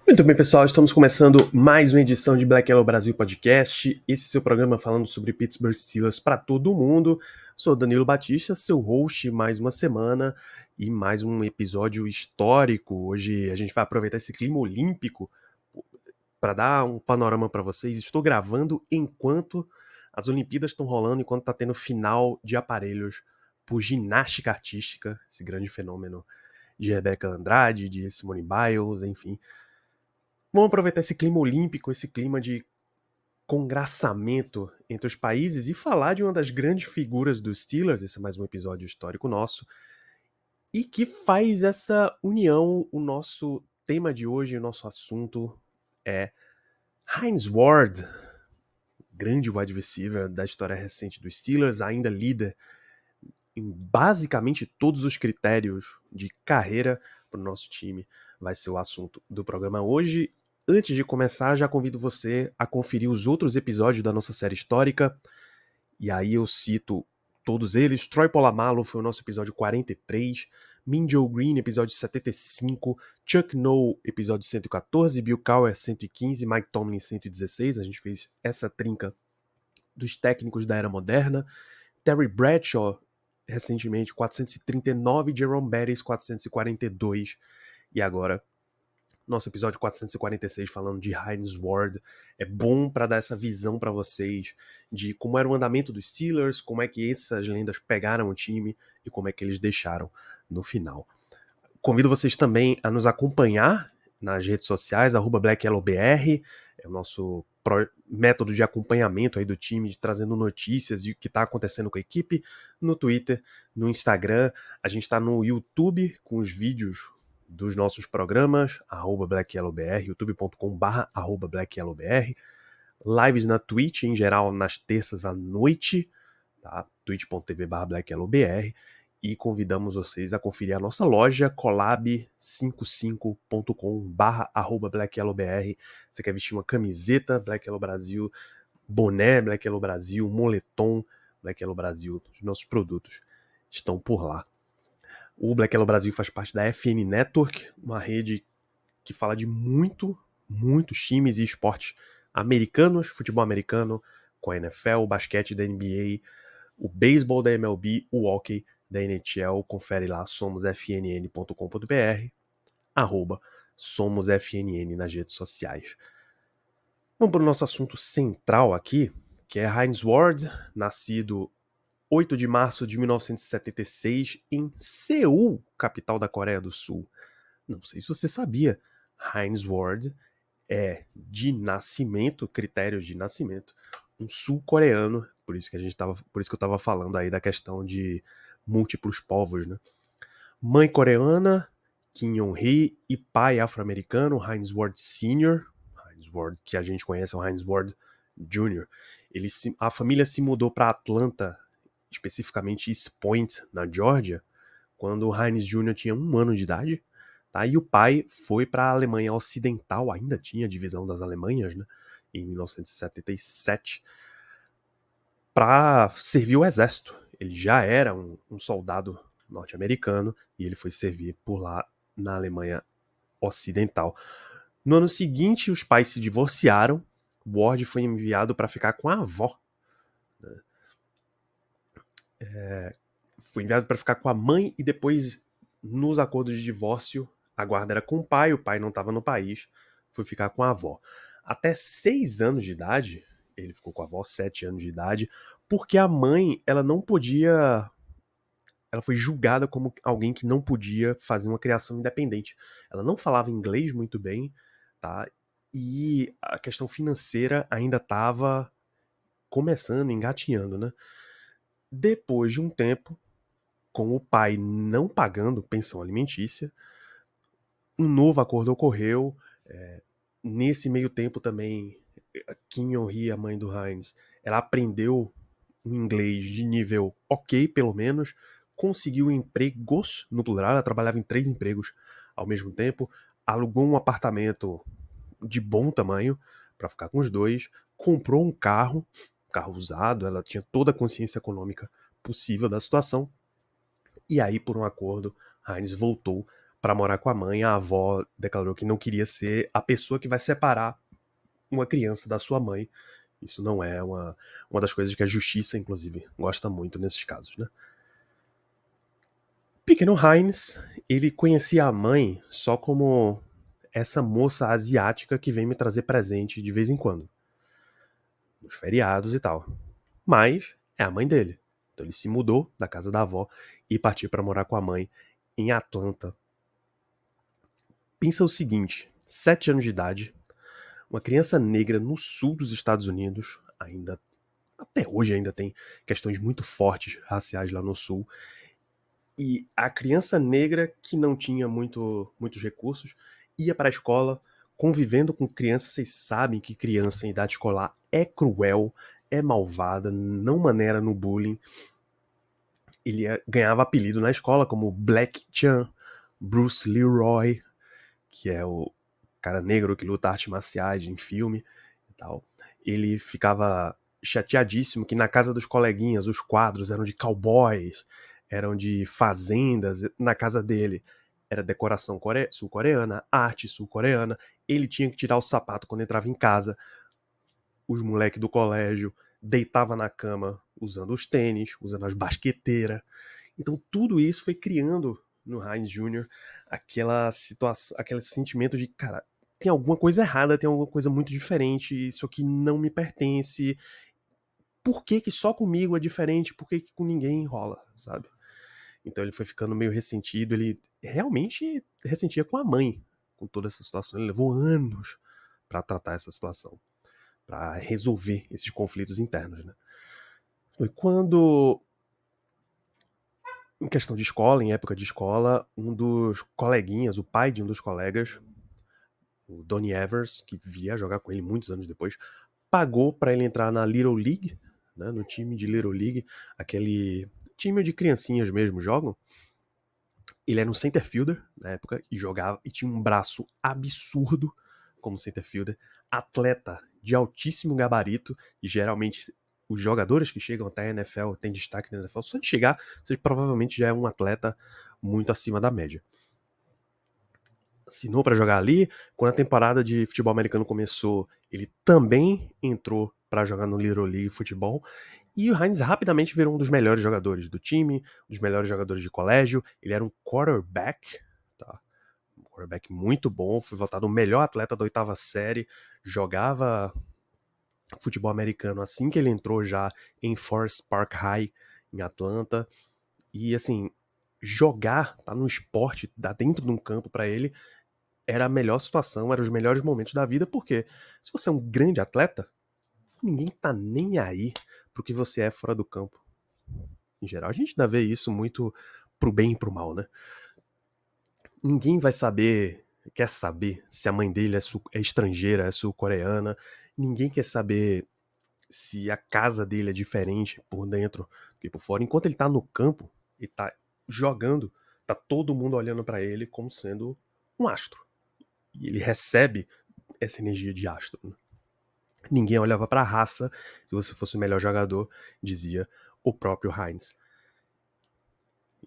Muito bem, pessoal, estamos começando mais uma edição de Black Yellow Brasil Podcast. Esse é seu programa falando sobre Pittsburgh Steelers para todo mundo. Sou Danilo Batista, seu host mais uma semana e mais um episódio histórico. Hoje a gente vai aproveitar esse clima olímpico para dar um panorama para vocês. Estou gravando enquanto as Olimpíadas estão rolando, enquanto está tendo final de aparelhos por ginástica artística, esse grande fenômeno de Rebeca Andrade, de Simone Biles, enfim. Vamos aproveitar esse clima olímpico, esse clima de congraçamento entre os países e falar de uma das grandes figuras dos Steelers, esse é mais um episódio histórico nosso, e que faz essa união. O nosso tema de hoje, o nosso assunto é Hines Ward, grande wide receiver da história recente dos Steelers, ainda líder em basicamente todos os critérios de carreira para o nosso time. Vai ser o assunto do programa hoje. Antes de começar, já convido você a conferir os outros episódios da nossa série histórica. E aí eu cito todos eles. Troy Polamalu foi o nosso episódio 43. Minjo Green, episódio 75. Chuck Noll, episódio 114. Bill Cowher, 115. Mike Tomlin, 116. A gente fez essa trinca dos técnicos da era moderna. Terry Bradshaw, recentemente, 439. Jerome Bettis, 442. E agora, nosso episódio 446 falando de Hines Ward. É bom para dar essa visão para vocês de como era o andamento dos Steelers, como é que essas lendas pegaram o time e como é que eles deixaram no final. Convido vocês também a nos acompanhar nas redes sociais, @BlackYellowBR, é o nosso método de acompanhamento aí do time, trazendo notícias e o que está acontecendo com a equipe, no Twitter, no Instagram. A gente está no YouTube com os vídeos dos nossos programas, @BlackYellowBR, youtube.com/BlackYellowBR, lives na Twitch, em geral, nas terças à noite, tá? twitch.tv/BlackYellowBR, e convidamos vocês a conferir a nossa loja collab55.com/BlackYellowBR. Você quer vestir uma camiseta Black Yellow Brasil, boné Black Yellow Brasil, moletom Black Yellow Brasil, os nossos produtos estão por lá. O Black Yellow Brasil faz parte da FN Network, uma rede que fala de muitos times e esportes americanos, futebol americano, com a NFL, o basquete da NBA, o beisebol da MLB, o hockey da NHL. Confere lá, somosfnn.com.br, @somosfnn nas redes sociais. Vamos para o nosso assunto central aqui, que é Hines Ward, nascido 8 de março de 1976 em Seul, capital da Coreia do Sul. Não sei se você sabia, Hines Ward é de nascimento, critérios de nascimento, um sul-coreano, por isso que eu estava falando aí da questão de múltiplos povos, né? Mãe coreana, Kim Yong-hee, e pai afro-americano, Hines Ward Sr., Hines Ward, que a gente conhece, é o Hines Ward Jr. A família se mudou para Atlanta, especificamente East Point, na Geórgia, quando o Hines Jr. tinha 1 ano de idade. Tá? E o pai foi para a Alemanha Ocidental, ainda tinha a divisão das Alemanhas, né? Em 1977, para servir o exército. Ele já era um soldado norte-americano e ele foi servir por lá na Alemanha Ocidental. No ano seguinte, os pais se divorciaram. Ward foi enviado para ficar com a avó. Né? Foi enviado para ficar com a mãe e depois, nos acordos de divórcio, a guarda era com o pai não estava no país, foi ficar com a avó. Até 6 anos de idade, ele ficou com a avó, 7 anos de idade, porque a mãe, ela não podia. Ela foi julgada como alguém que não podia fazer uma criação independente. Ela não falava inglês muito bem, tá? E a questão financeira ainda estava começando, engatinhando, né? Depois de um tempo, com o pai não pagando pensão alimentícia, um novo acordo ocorreu. Nesse meio tempo também, Kim Yong-hee, a mãe do Hines, ela aprendeu um inglês de nível ok, pelo menos, conseguiu empregos, no plural, ela trabalhava em 3 empregos ao mesmo tempo, alugou um apartamento de bom tamanho para ficar com os dois, comprou um carro usado, ela tinha toda a consciência econômica possível da situação, e aí, por um acordo, Hines voltou para morar com a mãe, a avó declarou que não queria ser a pessoa que vai separar uma criança da sua mãe. Isso não é uma das coisas que a justiça, inclusive, gosta muito nesses casos, né? Pequeno Heinz, ele conhecia a mãe só como essa moça asiática que vem me trazer presente de vez em quando, nos feriados e tal. Mas é a mãe dele. Então ele se mudou da casa da avó e partiu para morar com a mãe em Atlanta. Pensa o seguinte: 7 anos de idade, uma criança negra no sul dos Estados Unidos, ainda até hoje ainda tem questões muito fortes raciais lá no sul. E a criança negra que não tinha muitos recursos ia para a escola convivendo com crianças. Vocês sabem que criança em idade escolar é cruel, é malvada, não maneira no bullying. Ele ganhava apelido na escola como Black Chan, Bruce Leroy, que é o cara negro que luta artes marciais em filme e tal. Ele ficava chateadíssimo que na casa dos coleguinhas os quadros eram de cowboys, eram de fazendas. Na casa dele era decoração sul-coreana, arte sul-coreana. Ele tinha que tirar o sapato quando entrava em casa. Os moleques do colégio deitavam na cama usando os tênis, usando as basqueteiras. Então tudo isso foi criando no Heinz Jr. aquela situação, aquele sentimento de, cara, tem alguma coisa errada, tem alguma coisa muito diferente, isso aqui não me pertence. Por que que só comigo é diferente? Por que que com ninguém rola, sabe? Então ele foi ficando meio ressentido, ele realmente ressentia com a mãe, com toda essa situação. Ele levou anos para tratar essa situação, para resolver esses conflitos internos, né? Foi quando, em questão de escola, em época de escola, um dos coleguinhas, o pai de um dos colegas, o Donnie Evers, que via jogar com ele muitos anos depois, pagou para ele entrar na Little League, né, no time de Little League, aquele time de criancinhas mesmo jogam. Ele era um center fielder na época e jogava e tinha um braço absurdo como center fielder, atleta de altíssimo gabarito, e geralmente os jogadores que chegam até a NFL têm destaque na NFL. Só de chegar, você provavelmente já é um atleta muito acima da média. Assinou para jogar ali. Quando a temporada de futebol americano começou, ele também entrou para jogar no Little League Futebol. E o Heinz rapidamente virou um dos melhores jogadores do time, um dos melhores jogadores de colégio. Ele era um quarterback, tá? Um quarterback muito bom. Foi votado o melhor atleta da 8ª série. Jogava futebol americano assim que ele entrou já em Forest Park High, em Atlanta. E assim, jogar, tá no esporte, tá dentro de um campo para ele, era a melhor situação, eram os melhores momentos da vida, porque se você é um grande atleta, ninguém tá nem aí pro que você é fora do campo. Em geral, a gente ainda vê isso muito pro bem e pro mal, né? Ninguém vai saber, quer saber se a mãe dele é estrangeira, é sul-coreana. Ninguém quer saber se a casa dele é diferente por dentro do que por fora. Enquanto ele tá no campo e tá jogando, tá todo mundo olhando para ele como sendo um astro. E ele recebe essa energia de astro, né? Ninguém olhava para a raça. Se você fosse o melhor jogador, dizia o próprio Heinz.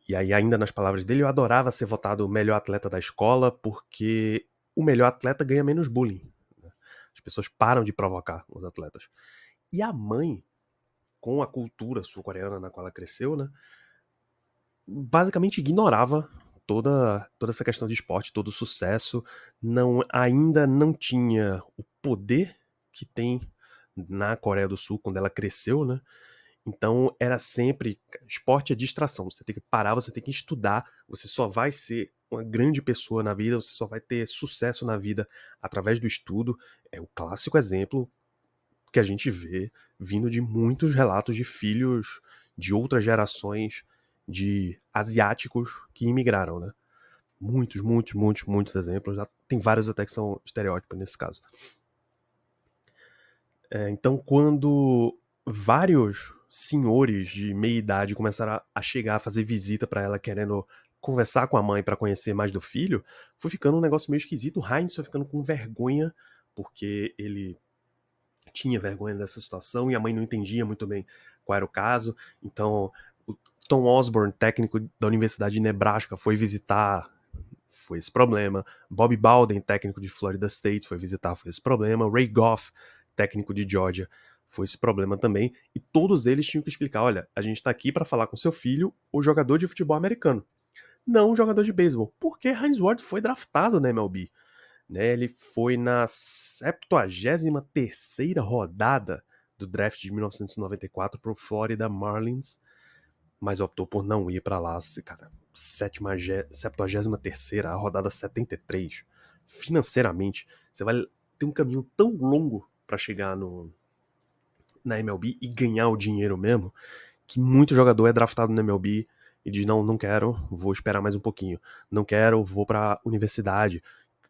E aí, ainda nas palavras dele, eu adorava ser votado o melhor atleta da escola, porque o melhor atleta ganha menos bullying. As pessoas param de provocar os atletas. E a mãe, com a cultura sul-coreana na qual ela cresceu, né, basicamente ignorava toda essa questão de esporte, todo o sucesso. Ainda não tinha o poder que tem na Coreia do Sul quando ela cresceu, né? Então era sempre, esporte é distração, você tem que parar, você tem que estudar, você só vai ser uma grande pessoa na vida, você só vai ter sucesso na vida através do estudo. É o clássico exemplo que a gente vê vindo de muitos relatos de filhos de outras gerações de asiáticos que imigraram, né? Muitos exemplos. Já tem vários até que são estereótipos nesse caso. Então, quando vários senhores de meia idade começaram a chegar, a fazer visita para ela, querendo conversar com a mãe para conhecer mais do filho, foi ficando um negócio meio esquisito. O Heinz foi ficando com vergonha, porque ele tinha vergonha dessa situação e a mãe não entendia muito bem qual era o caso. Então, o Tom Osborne, técnico da Universidade de Nebraska, foi visitar, foi esse problema. Bobby Bowden, técnico de Florida State, foi visitar, foi esse problema. Ray Goff, técnico de Georgia, foi esse problema também. E todos eles tinham que explicar, olha, a gente tá aqui para falar com seu filho, o jogador de futebol americano, não um jogador de beisebol. Porque Hines Ward foi draftado na MLB. Né? Ele foi na 73ª rodada do draft de 1994 pro Florida Marlins, mas optou por não ir para lá, cara. 73ª, a rodada 73. Financeiramente, você vai ter um caminho tão longo para chegar na MLB e ganhar o dinheiro mesmo, que muito jogador é draftado na MLB e diz, não quero, vou esperar mais um pouquinho. Não quero, vou pra universidade.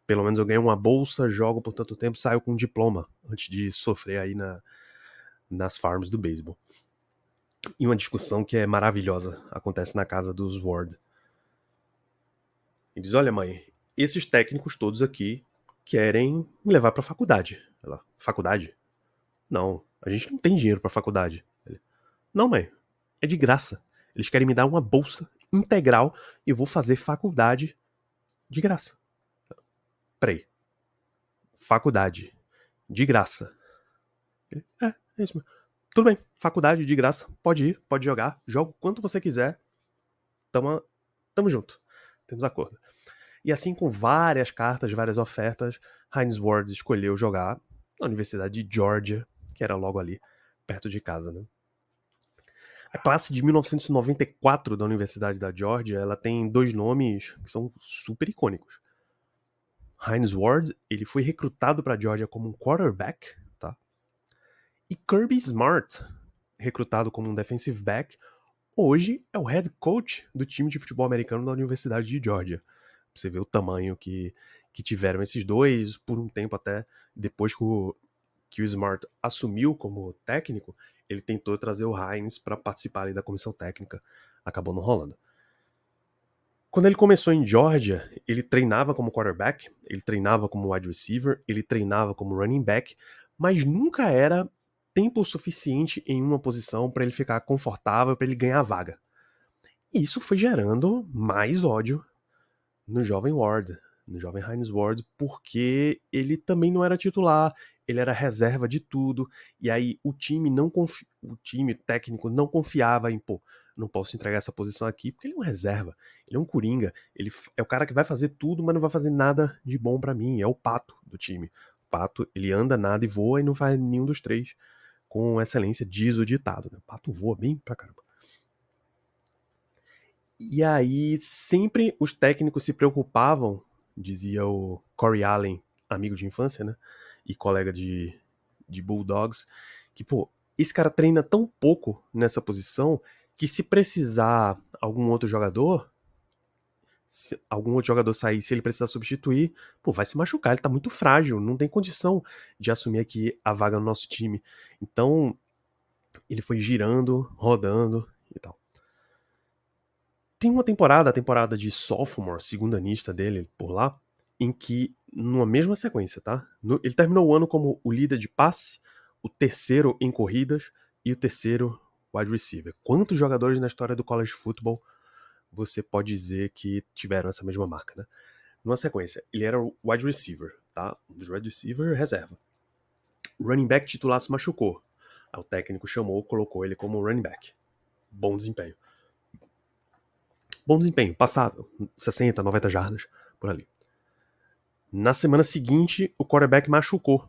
Pelo menos eu ganho uma bolsa, jogo por tanto tempo, saio com um diploma, antes de sofrer aí nas farms do beisebol. E uma discussão que é maravilhosa acontece na casa dos Ward. Ele diz, olha mãe, esses técnicos todos aqui querem me levar pra faculdade. Ela, faculdade? Não, a gente não tem dinheiro pra faculdade. Ele, não mãe, é de graça. Eles querem me dar uma bolsa integral e eu vou fazer faculdade de graça. Peraí. Faculdade de graça. Ele, é isso mesmo. Tudo bem, faculdade de graça, pode ir, pode jogar, joga o quanto você quiser, tamo junto, temos acordo. E assim, com várias cartas, várias ofertas, Hines Ward escolheu jogar na Universidade de Georgia, que era logo ali, perto de casa, né? A classe de 1994 da Universidade da Georgia, ela tem dois nomes que são super icônicos. Hines Ward, ele foi recrutado para a Georgia como um quarterback, tá? E Kirby Smart, recrutado como um defensive back, hoje é o head coach do time de futebol americano da Universidade de Georgia. Você vê o tamanho que tiveram esses dois, por um tempo até, depois que o Smart assumiu como técnico, ele tentou trazer o Hines para participar ali da comissão técnica, acabou não rolando. Quando ele começou em Georgia, ele treinava como quarterback, ele treinava como wide receiver, ele treinava como running back, mas nunca era tempo suficiente em uma posição para ele ficar confortável, para ele ganhar a vaga. E isso foi gerando mais ódio no jovem Ward, no jovem Hines Ward, porque ele também não era titular, ele era reserva de tudo, e aí o time técnico não confiava em, pô, não posso entregar essa posição aqui porque ele é um reserva, ele é um coringa, ele é o cara que vai fazer tudo, mas não vai fazer nada de bom pra mim, é o pato do time. O pato, ele anda, nada e voa e não faz nenhum dos três com excelência, diz o ditado, né? O pato voa bem pra caramba. E aí, sempre os técnicos se preocupavam, dizia o Corey Allen, amigo de infância, né? E colega de Bulldogs, que, pô, esse cara treina tão pouco nessa posição que se precisar algum outro jogador, se algum outro jogador sair, se ele precisar substituir, pô, vai se machucar, ele tá muito frágil, não tem condição de assumir aqui a vaga no nosso time. Então, ele foi girando, rodando e tal. Tem uma temporada, a temporada de sophomore, segundanista dele por lá, em que, numa mesma sequência, tá? Ele terminou o ano como o líder de passe, o terceiro em corridas e o terceiro wide receiver. Quantos jogadores na história do college football você pode dizer que tiveram essa mesma marca, né? Numa sequência, ele era o wide receiver, tá? Um dos wide receiver reserva. O running back titular se machucou. Aí o técnico chamou, colocou ele como running back. Bom desempenho. Bom desempenho, passável, 60, 90 jardas, por ali. Na semana seguinte, o quarterback machucou.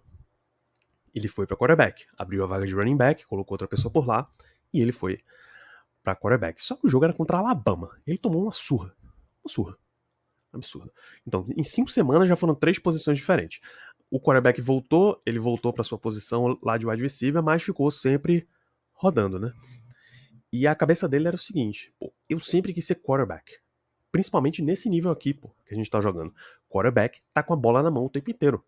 Ele foi para quarterback, abriu a vaga de running back, colocou outra pessoa por lá, e ele foi para quarterback. Só que o jogo era contra a Alabama. Ele tomou uma surra. Uma surra. Absurda. Então, em 5 semanas já foram 3 posições diferentes. O quarterback voltou, ele voltou para sua posição lá de wide receiver, mas ficou sempre rodando, né? E a cabeça dele era o seguinte: pô, eu sempre quis ser quarterback. Principalmente nesse nível aqui, pô, que a gente tá jogando. Quarterback tá com a bola na mão o tempo inteiro.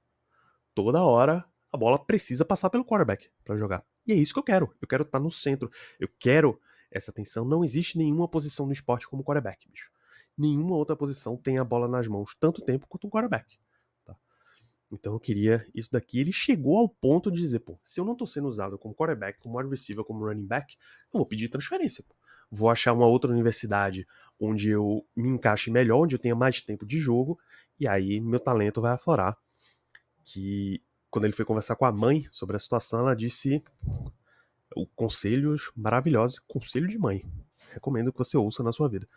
Toda hora a bola precisa passar pelo quarterback para jogar. E é isso que eu quero. Eu quero estar no centro. Eu quero essa atenção. Não existe nenhuma posição no esporte como quarterback, bicho. Nenhuma outra posição tem a bola nas mãos tanto tempo quanto um quarterback. Tá? Então eu queria isso daqui. Ele chegou ao ponto de dizer, pô, se eu não tô sendo usado como quarterback, como wide receiver, como running back, eu vou pedir transferência. Pô. Vou achar uma outra universidade onde eu me encaixe melhor, onde eu tenha mais tempo de jogo, E aí meu talento vai aflorar. Que quando ele foi conversar com a mãe sobre a situação, ela disse conselhos maravilhosos, conselho de mãe. Recomendo que você ouça na sua vida.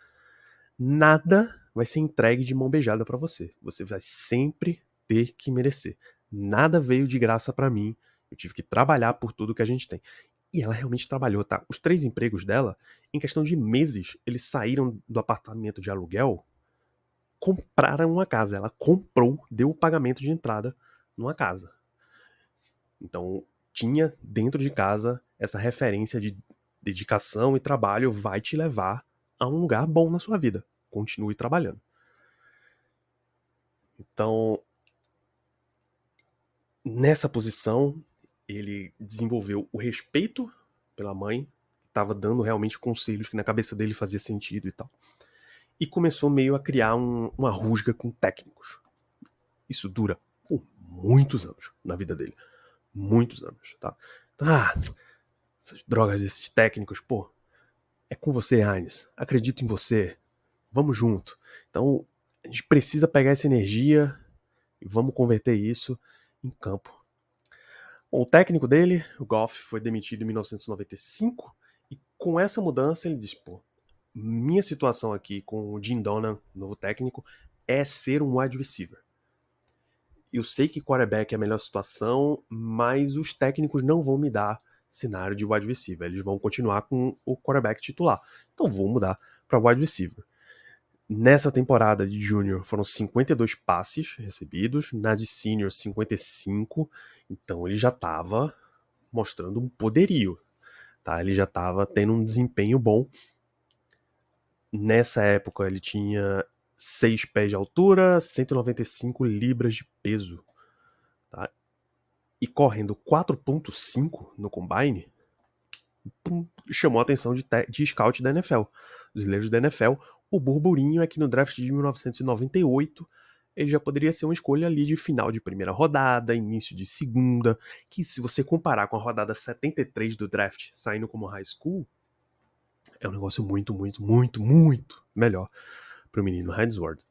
Nada vai ser entregue de mão beijada pra você. Você vai sempre ter que merecer. Nada veio de graça pra mim. Eu tive que trabalhar por tudo que a gente tem. E ela realmente trabalhou, tá? Os 3 empregos dela, em questão de meses, eles saíram do apartamento de aluguel, compraram uma casa. Ela comprou, deu o pagamento de entrada numa casa. Então, tinha dentro de casa essa referência de dedicação e trabalho vai te levar a um lugar bom na sua vida. Continue trabalhando. Então, nessa posição, ele desenvolveu o respeito pela mãe, que estava dando realmente conselhos que na cabeça dele fazia sentido e tal. E começou meio a criar uma rusga com técnicos. Isso dura por muitos anos na vida dele. Muitos anos, tá? Essas drogas desses técnicos, pô, é com você, Heinz. Acredito em você. Vamos junto. Então, a gente precisa pegar essa energia e vamos converter isso em campo. Bom, o técnico dele, o Goff, foi demitido em 1995 e com essa mudança ele disse, pô, minha situação aqui com o Jim Donnan, novo técnico, é ser um wide receiver. Eu sei que quarterback é a melhor situação, mas os técnicos não vão me dar cenário de wide receiver. Eles vão continuar com o quarterback titular. Então vou mudar para wide receiver. Nessa temporada de Júnior foram 52 passes recebidos, na de Senior 55, então ele já estava mostrando um poderio, tá? Ele já estava tendo um desempenho bom. Nessa época ele tinha 6 pés de altura, 195 libras de peso, tá? E correndo 4.5 no Combine, chamou a atenção de scout da NFL, dos líderes da NFL. O burburinho é que no draft de 1998 ele já poderia ser uma escolha ali de final de primeira rodada, início de segunda, que se você comparar com a rodada 73 do draft, saindo como high school, é um negócio muito, muito, muito, muito melhor para o menino Hainsworth.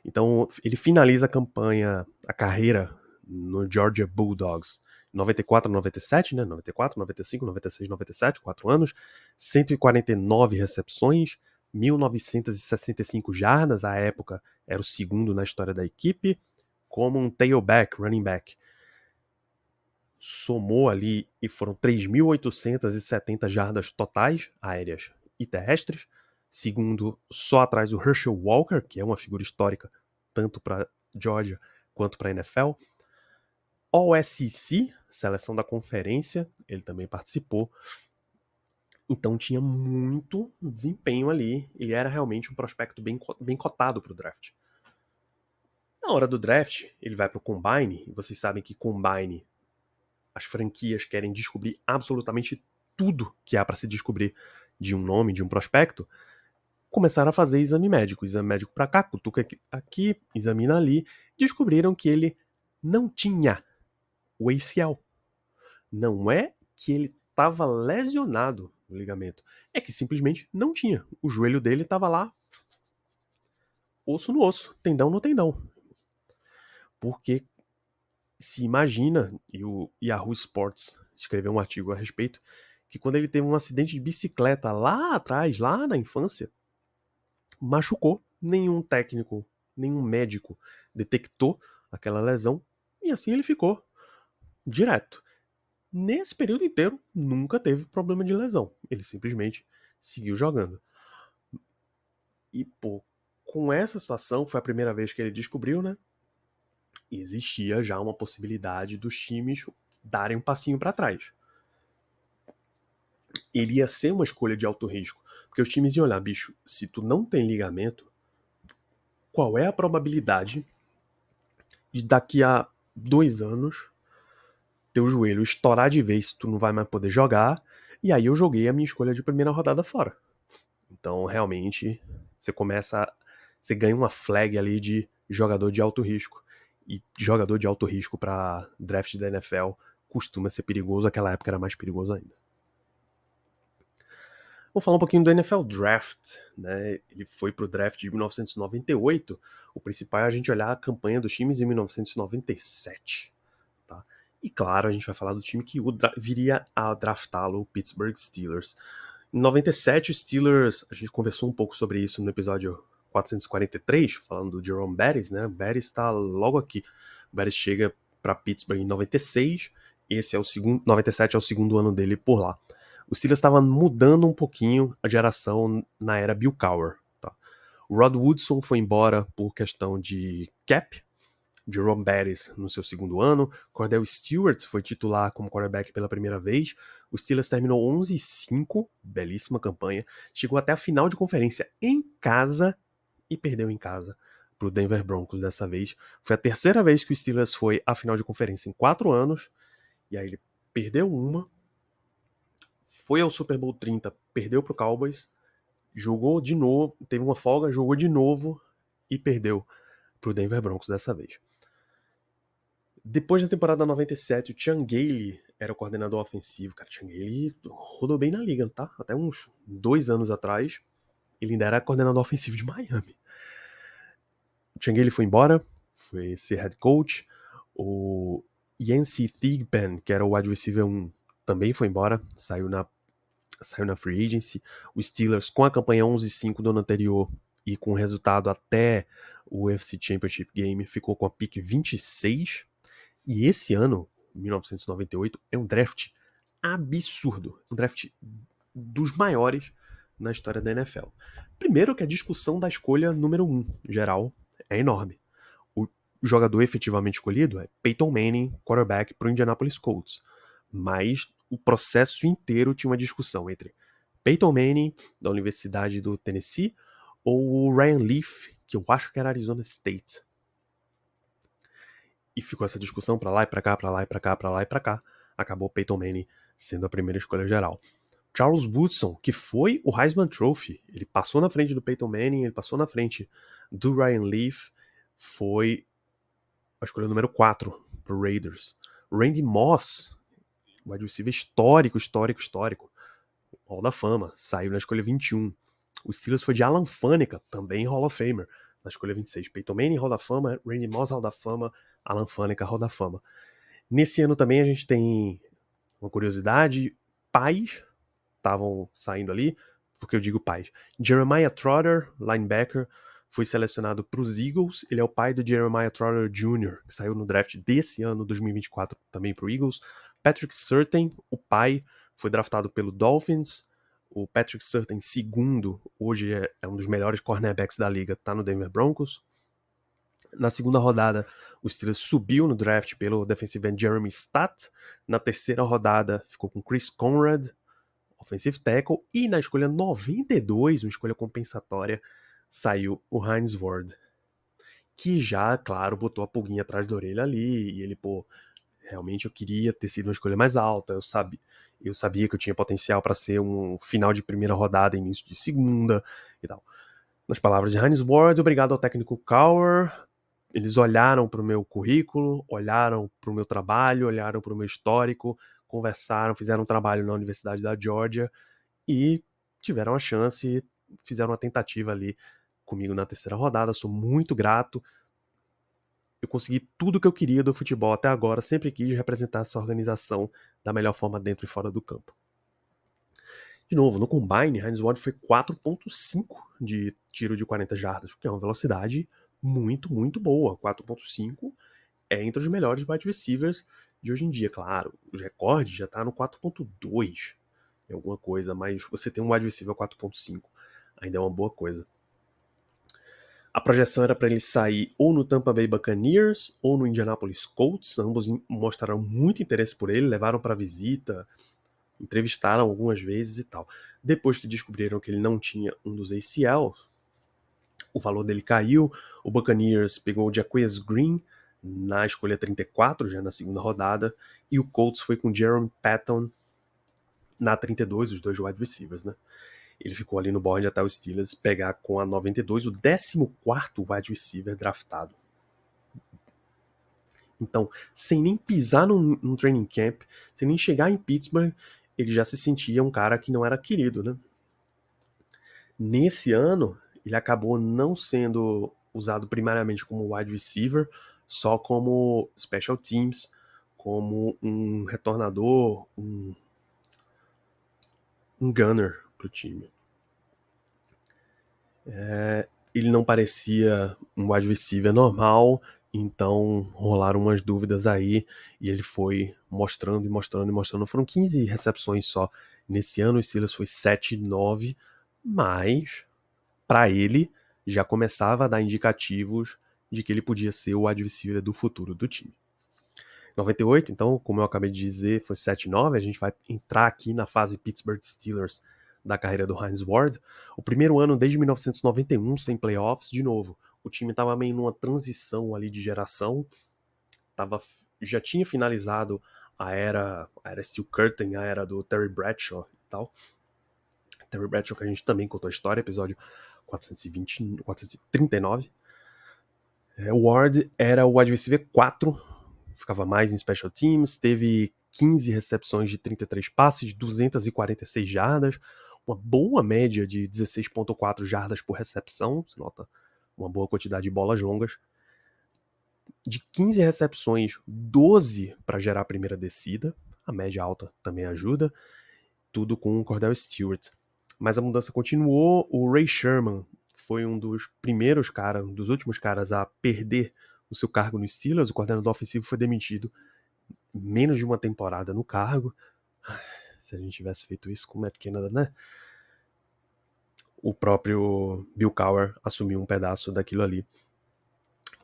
Então ele finaliza a campanha, a carreira no Georgia Bulldogs 94, 97, né? 94, 95, 96, 97, 4 anos, 149 recepções, 1965 jardas, à época era o segundo na história da equipe, como um tailback, running back. Somou ali e foram 3.870 jardas totais, aéreas e terrestres, segundo só atrás do Herschel Walker, que é uma figura histórica tanto para Georgia quanto para a NFL. All-SEC, seleção da conferência, ele também participou. Então tinha muito desempenho ali. Ele era realmente um prospecto bem cotado para o draft. Na hora do draft, ele vai para o Combine, e vocês sabem que Combine, as franquias querem descobrir absolutamente tudo que há para se descobrir de um nome, de um prospecto. Começaram a fazer exame médico para cá, cutuca aqui, examina ali. Descobriram que ele não tinha o ACL. Não é que ele estava lesionado no ligamento, é que simplesmente não tinha. O joelho dele estava lá, osso no osso, tendão no tendão. Porque se imagina, e o Yahoo Sports escreveu um artigo a respeito, que quando ele teve um acidente de bicicleta lá atrás, lá na infância, machucou, nenhum técnico, nenhum médico detectou aquela lesão, e assim ele ficou direto. Nesse período inteiro, nunca teve problema de lesão. Ele simplesmente seguiu jogando. E, pô, com essa situação, foi a primeira vez que ele descobriu, né? Existia já uma possibilidade dos times darem um passinho para trás. Ele ia ser uma escolha de alto risco. Porque os times iam olhar, bicho, se tu não tem ligamento, qual é a probabilidade de daqui a 2 anos teu joelho estourar de vez, tu não vai mais poder jogar, e aí eu joguei a minha escolha de primeira rodada fora. Então, realmente, você ganha uma flag ali de jogador de alto risco. E jogador de alto risco para draft da NFL costuma ser perigoso, aquela época era mais perigoso ainda. Vamos falar um pouquinho do NFL Draft, né? Ele foi pro draft de 1998. O principal é a gente olhar a campanha dos times em 1997, tá? E claro, a gente vai falar do time que viria a draftá-lo, o Pittsburgh Steelers. Em 97, os Steelers, a gente conversou um pouco sobre isso no episódio 443, falando do Jerome Bettis, né? Bettis está logo aqui. O Bettis chega para Pittsburgh em 96, esse é o segundo, 97 é o segundo ano dele por lá. O Steelers estava mudando um pouquinho a geração na era Bill Cowher. Tá? O Rod Woodson foi embora por questão de cap, Jerome Bettis no seu segundo ano, Cordell Stewart foi titular como quarterback pela primeira vez, o Steelers terminou 11-5, belíssima campanha, chegou até a final de conferência em casa e perdeu em casa para o Denver Broncos dessa vez. Foi a terceira vez que o Steelers foi à final de conferência em 4 anos, e aí ele perdeu uma, foi ao Super Bowl 30, perdeu para o Cowboys, jogou de novo, teve uma folga, jogou de novo e perdeu para o Denver Broncos dessa vez. Depois da temporada 97, o Chan Gailey era o coordenador ofensivo. Cara, o Chan Gailey rodou bem na liga, tá? Até uns 2 anos atrás, ele ainda era coordenador ofensivo de Miami. O Chan Gailey foi embora, foi ser head coach. O Yancey Thigpen, que era o wide receiver 1, também foi embora, saiu na free agency. O Steelers, com a campanha 11-5 do ano anterior e com o resultado até o UFC Championship Game, ficou com a pick 26. E esse ano, 1998, é um draft absurdo. Um draft dos maiores na história da NFL. Primeiro que a discussão da escolha número 1, geral, é enorme. O jogador efetivamente escolhido é Peyton Manning, quarterback para o Indianapolis Colts. Mas o processo inteiro tinha uma discussão entre Peyton Manning, da Universidade do Tennessee, ou o Ryan Leaf, que eu acho que era Arizona State. E ficou essa discussão pra lá e pra cá, pra lá e pra cá, pra lá e pra cá. Acabou Peyton Manning sendo a primeira escolha geral. Charles Woodson, que foi o Heisman Trophy, ele passou na frente do Peyton Manning, ele passou na frente do Ryan Leaf, foi a escolha número 4 pro Raiders. Randy Moss, wide receiver histórico, Hall da Fama, saiu na escolha 21. O Steelers foi de Alan Faneca, também Hall of Famer, na escolha 26. Peyton Manning, Hall da Fama, Randy Moss, Hall da Fama, Alan Faneca, Hall da Fama. Nesse ano também a gente tem uma curiosidade, pais estavam saindo ali, porque eu digo pais. Jeremiah Trotter, linebacker, foi selecionado para os Eagles, ele é o pai do Jeremiah Trotter Jr., que saiu no draft desse ano, 2024, também para o Eagles. Patrick Surtain, o pai, foi draftado pelo Dolphins. O Patrick Surtain, segundo, hoje é um dos melhores cornerbacks da liga, tá no Denver Broncos. Na segunda rodada, o Steelers subiu no draft pelo defensive end Jeremy Statt. Na terceira rodada, ficou com Chris Conrad, offensive tackle. E na escolha 92, uma escolha compensatória, saiu o Hines Ward. Que já, claro, botou a pulguinha atrás da orelha ali. E ele, pô, realmente eu queria ter sido uma escolha mais alta. Eu sabia que eu tinha potencial para ser um final de primeira rodada, início de segunda e tal. Nas palavras de Hines Ward, obrigado ao técnico Cowher. Eles olharam para o meu currículo, olharam para o meu trabalho, olharam para o meu histórico, conversaram, fizeram um trabalho na Universidade da Georgia e tiveram a chance, fizeram uma tentativa ali comigo na terceira rodada. Sou muito grato. Eu consegui tudo o que eu queria do futebol até agora, sempre quis representar essa organização da melhor forma dentro e fora do campo. De novo, no Combine, Hines Ward foi 4.5 de tiro de 40 jardas, que é uma velocidade muito boa. 4.5 é entre os melhores wide receivers de hoje em dia. Claro, os recordes já tá no 4.2 em alguma coisa, mas você tem um wide receiver 4.5, ainda é uma boa coisa. A projeção era para ele sair ou no Tampa Bay Buccaneers ou no Indianapolis Colts. Ambos mostraram muito interesse por ele, levaram para visita, entrevistaram algumas vezes e tal. Depois que descobriram que ele não tinha um dos ACL, o valor dele caiu. O Buccaneers pegou o Jaquiez Green na escolha 34, já na segunda rodada, e o Colts foi com Jerome Patton na 32, os dois wide receivers, né? Ele ficou ali no board até o Steelers pegar com a 92 o 14º wide receiver draftado. Então, sem nem pisar num training camp, sem nem chegar em Pittsburgh, ele já se sentia um cara que não era querido, né? Nesse ano, ele acabou não sendo usado primariamente como wide receiver, só como special teams, como um retornador, um gunner pro time. Ele não parecia um wide receiver normal, então rolaram umas dúvidas aí e ele foi mostrando e mostrando e mostrando. Foram 15 recepções só nesse ano, o Steelers foi 7-9, mas para ele já começava a dar indicativos de que ele podia ser o wide receiver do futuro do time. 98, então, como eu acabei de dizer, foi 7-9, a gente vai entrar aqui na fase Pittsburgh Steelers da carreira do Hines Ward. O primeiro ano desde 1991 sem playoffs, de novo, o time estava meio numa transição ali de geração, já tinha finalizado a era Steel Curtain, a era do Terry Bradshaw e tal. Terry Bradshaw, que a gente também contou a história, episódio 439. O Ward era o wide receiver 4, ficava mais em special teams, teve 15 recepções de 33 passes, 246 jardas, uma boa média de 16,4 jardas por recepção, se nota uma boa quantidade de bolas longas. De 15 recepções, 12 para gerar a primeira descida, a média alta também ajuda, tudo com o Cordell Stewart. Mas a mudança continuou, o Ray Sherman foi um dos primeiros caras, um dos últimos caras a perder o seu cargo no Steelers, o coordenador ofensivo foi demitido menos de uma temporada no cargo. Se a gente tivesse feito isso com o Matt Canada, né? O próprio Bill Cowher assumiu um pedaço daquilo ali.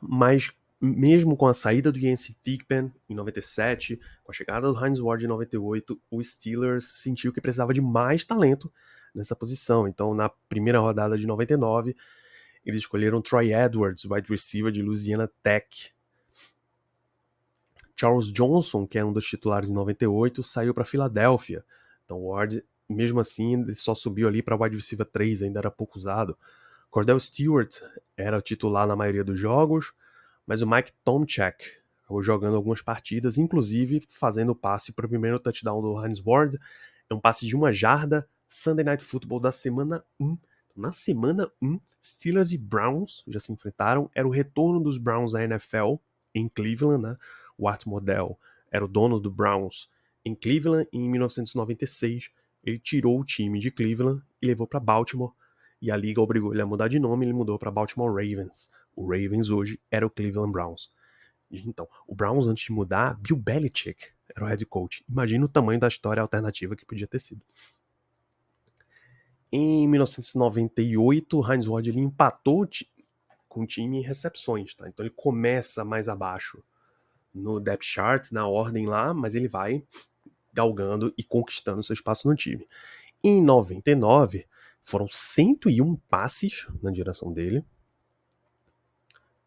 Mas mesmo com a saída do Yancey Thigpen em 97, com a chegada do Hines Ward em 98, o Steelers sentiu que precisava de mais talento nessa posição. Então, na primeira rodada de 99, eles escolheram Troy Edwards, wide receiver de Louisiana Tech. Charles Johnson, que era um dos titulares em 98, saiu para Filadélfia. Então Ward, mesmo assim, ele só subiu ali para wide receiver 3, ainda era pouco usado. Cordell Stewart era o titular na maioria dos jogos, mas o Mike Tomczak acabou jogando algumas partidas, inclusive fazendo o passe para o primeiro touchdown do Hines Ward. É um passe de 1 jarda, Sunday Night Football da semana 1. Na semana 1, Steelers e Browns já se enfrentaram. Era o retorno dos Browns à NFL em Cleveland, né? O Art Modell era o dono do Browns em Cleveland e em 1996 ele tirou o time de Cleveland e levou para Baltimore e a liga obrigou ele a mudar de nome e ele mudou para Baltimore Ravens. O Ravens hoje era o Cleveland Browns. Então, o Browns antes de mudar, Bill Belichick era o head coach. Imagina o tamanho da história alternativa que podia ter sido. Em 1998, o Hines Ward ele empatou com o time em recepções, tá? Então ele começa mais abaixo no depth chart, na ordem lá, mas ele vai galgando e conquistando seu espaço no time. Em 99, foram 101 passes na direção dele,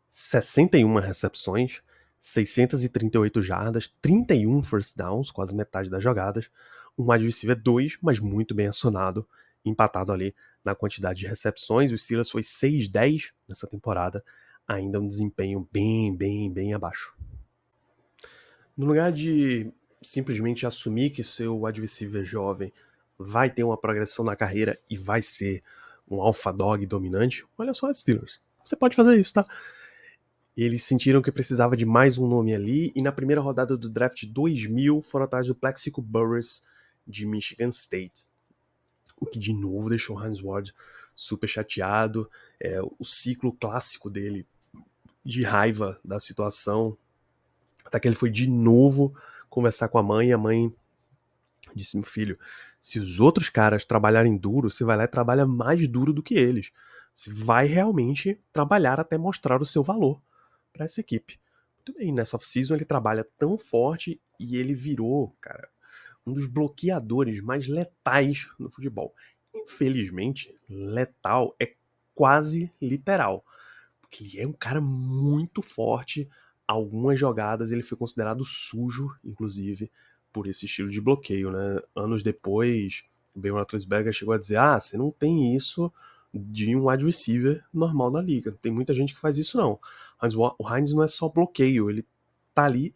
61 recepções, 638 jardas, 31 first downs, quase metade das jogadas, um wide receiver 2, mas muito bem acionado, empatado ali na quantidade de recepções. O Steelers foi 6-10 nessa temporada, ainda um desempenho bem abaixo. No lugar de simplesmente assumir que seu wide receiver jovem vai ter uma progressão na carreira e vai ser um alpha dog dominante, olha só os Steelers. Você pode fazer isso, tá? Eles sentiram que precisava de mais um nome ali e na primeira rodada do draft 2000 foram atrás do Plexico Burress de Michigan State. O que de novo deixou o Hines Ward super chateado. O ciclo clássico dele de raiva da situação, até que ele foi de novo conversar com a mãe e a mãe disse: meu filho, se os outros caras trabalharem duro, você vai lá e trabalha mais duro do que eles. Você vai realmente trabalhar até mostrar o seu valor para essa equipe. Muito bem, nessa off-season ele trabalha tão forte e ele virou, cara, um dos bloqueadores mais letais no futebol. Infelizmente, letal é quase literal, porque ele é um cara muito forte. Algumas jogadas ele foi considerado sujo, inclusive, por esse estilo de bloqueio, né? Anos depois, o Ben Roethlisberger chegou a dizer: você não tem isso de um wide receiver normal da liga. Tem muita gente que faz isso, não. O Hines não é só bloqueio, ele tá ali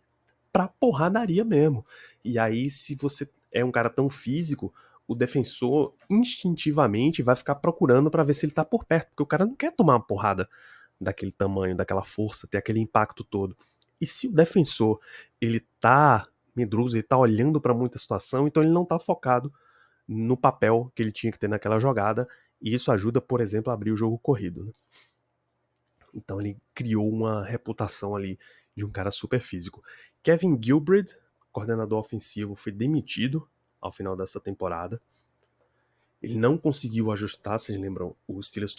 pra porradaria mesmo. E aí, se você é um cara tão físico, o defensor instintivamente vai ficar procurando para ver se ele tá por perto, porque o cara não quer tomar uma porrada daquele tamanho, daquela força, ter aquele impacto todo. E se o defensor, ele tá medroso, ele tá olhando para muita situação, então ele não tá focado no papel que ele tinha que ter naquela jogada, e isso ajuda, por exemplo, a abrir o jogo corrido, né? Então ele criou uma reputação ali de um cara super físico. Kevin Gilbride, coordenador ofensivo, foi demitido ao final dessa temporada. Ele não conseguiu ajustar, vocês lembram? O Steelers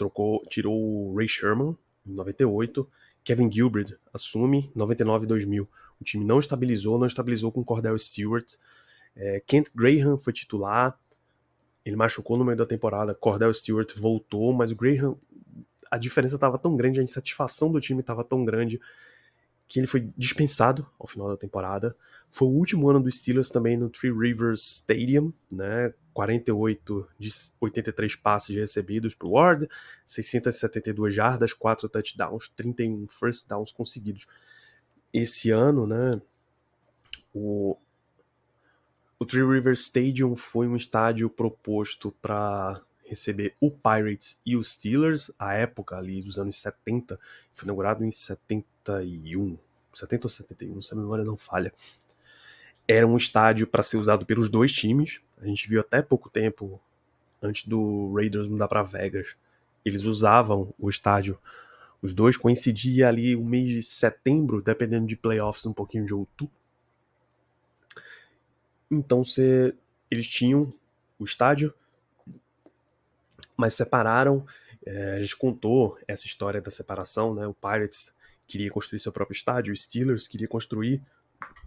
tirou o Ray Sherman em 98. Kevin Gilbride assume 99 e 2000. O time não estabilizou com Cordell Stewart. Kent Graham foi titular. Ele machucou no meio da temporada. Cordell Stewart voltou, mas o Graham, a diferença estava tão grande, a insatisfação do time estava tão grande que ele foi dispensado ao final da temporada. Foi o último ano do Steelers também no Three Rivers Stadium, né? 48 de 83 passes recebidos para o Ward, 672 jardas, 4 touchdowns, 31 first downs conseguidos. Esse ano, né, o Three Rivers Stadium foi um estádio proposto para receber o Pirates e os Steelers, a época ali dos anos 70, foi inaugurado em 71, 70 ou 71, se a memória não falha. Era um estádio para ser usado pelos dois times. A gente viu até pouco tempo, antes do Raiders mudar para Vegas, eles usavam o estádio. Os dois coincidia ali o mês de setembro, dependendo de playoffs, um pouquinho de outubro. Então eles tinham o estádio, mas separaram. A gente contou essa história da separação, né? O Pirates queria construir seu próprio estádio, o Steelers queria construir.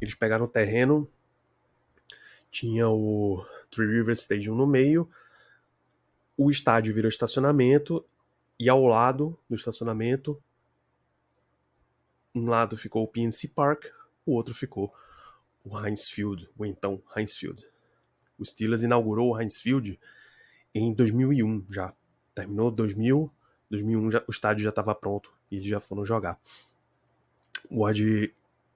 Eles pegaram o terreno, tinha o Three Rivers Stadium no meio, o estádio virou estacionamento, e ao lado do estacionamento, um lado ficou o PNC Park, o outro ficou o Heinz Field, o então Heinz Field. O Steelers inaugurou o Heinz Field em 2001 já. Terminou 2000, 2001 o estádio já estava pronto e eles já foram jogar.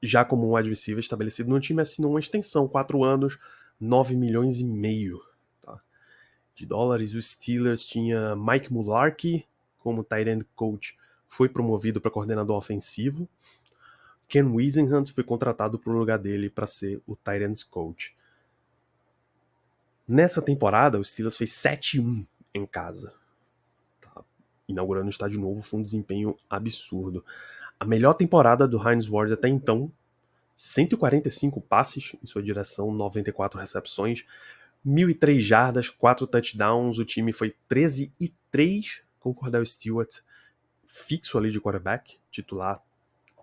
Já como um wide receiver estabelecido no time, assinou uma extensão, 4 anos, 9 milhões e meio, tá, de dólares. Os Steelers tinha Mike Mularkey como tight end coach, foi promovido para coordenador ofensivo. Ken Whisenhunt foi contratado para o lugar dele para ser o tight ends coach. Nessa temporada, o Steelers fez 7-1 em casa. Tá? Inaugurando um estádio novo, foi um desempenho absurdo. A melhor temporada do Hines Ward até então, 145 passes em sua direção, 94 recepções, 1.003 jardas, 4 touchdowns. O time foi 13-3 com o Cordell Stewart fixo ali de quarterback, titular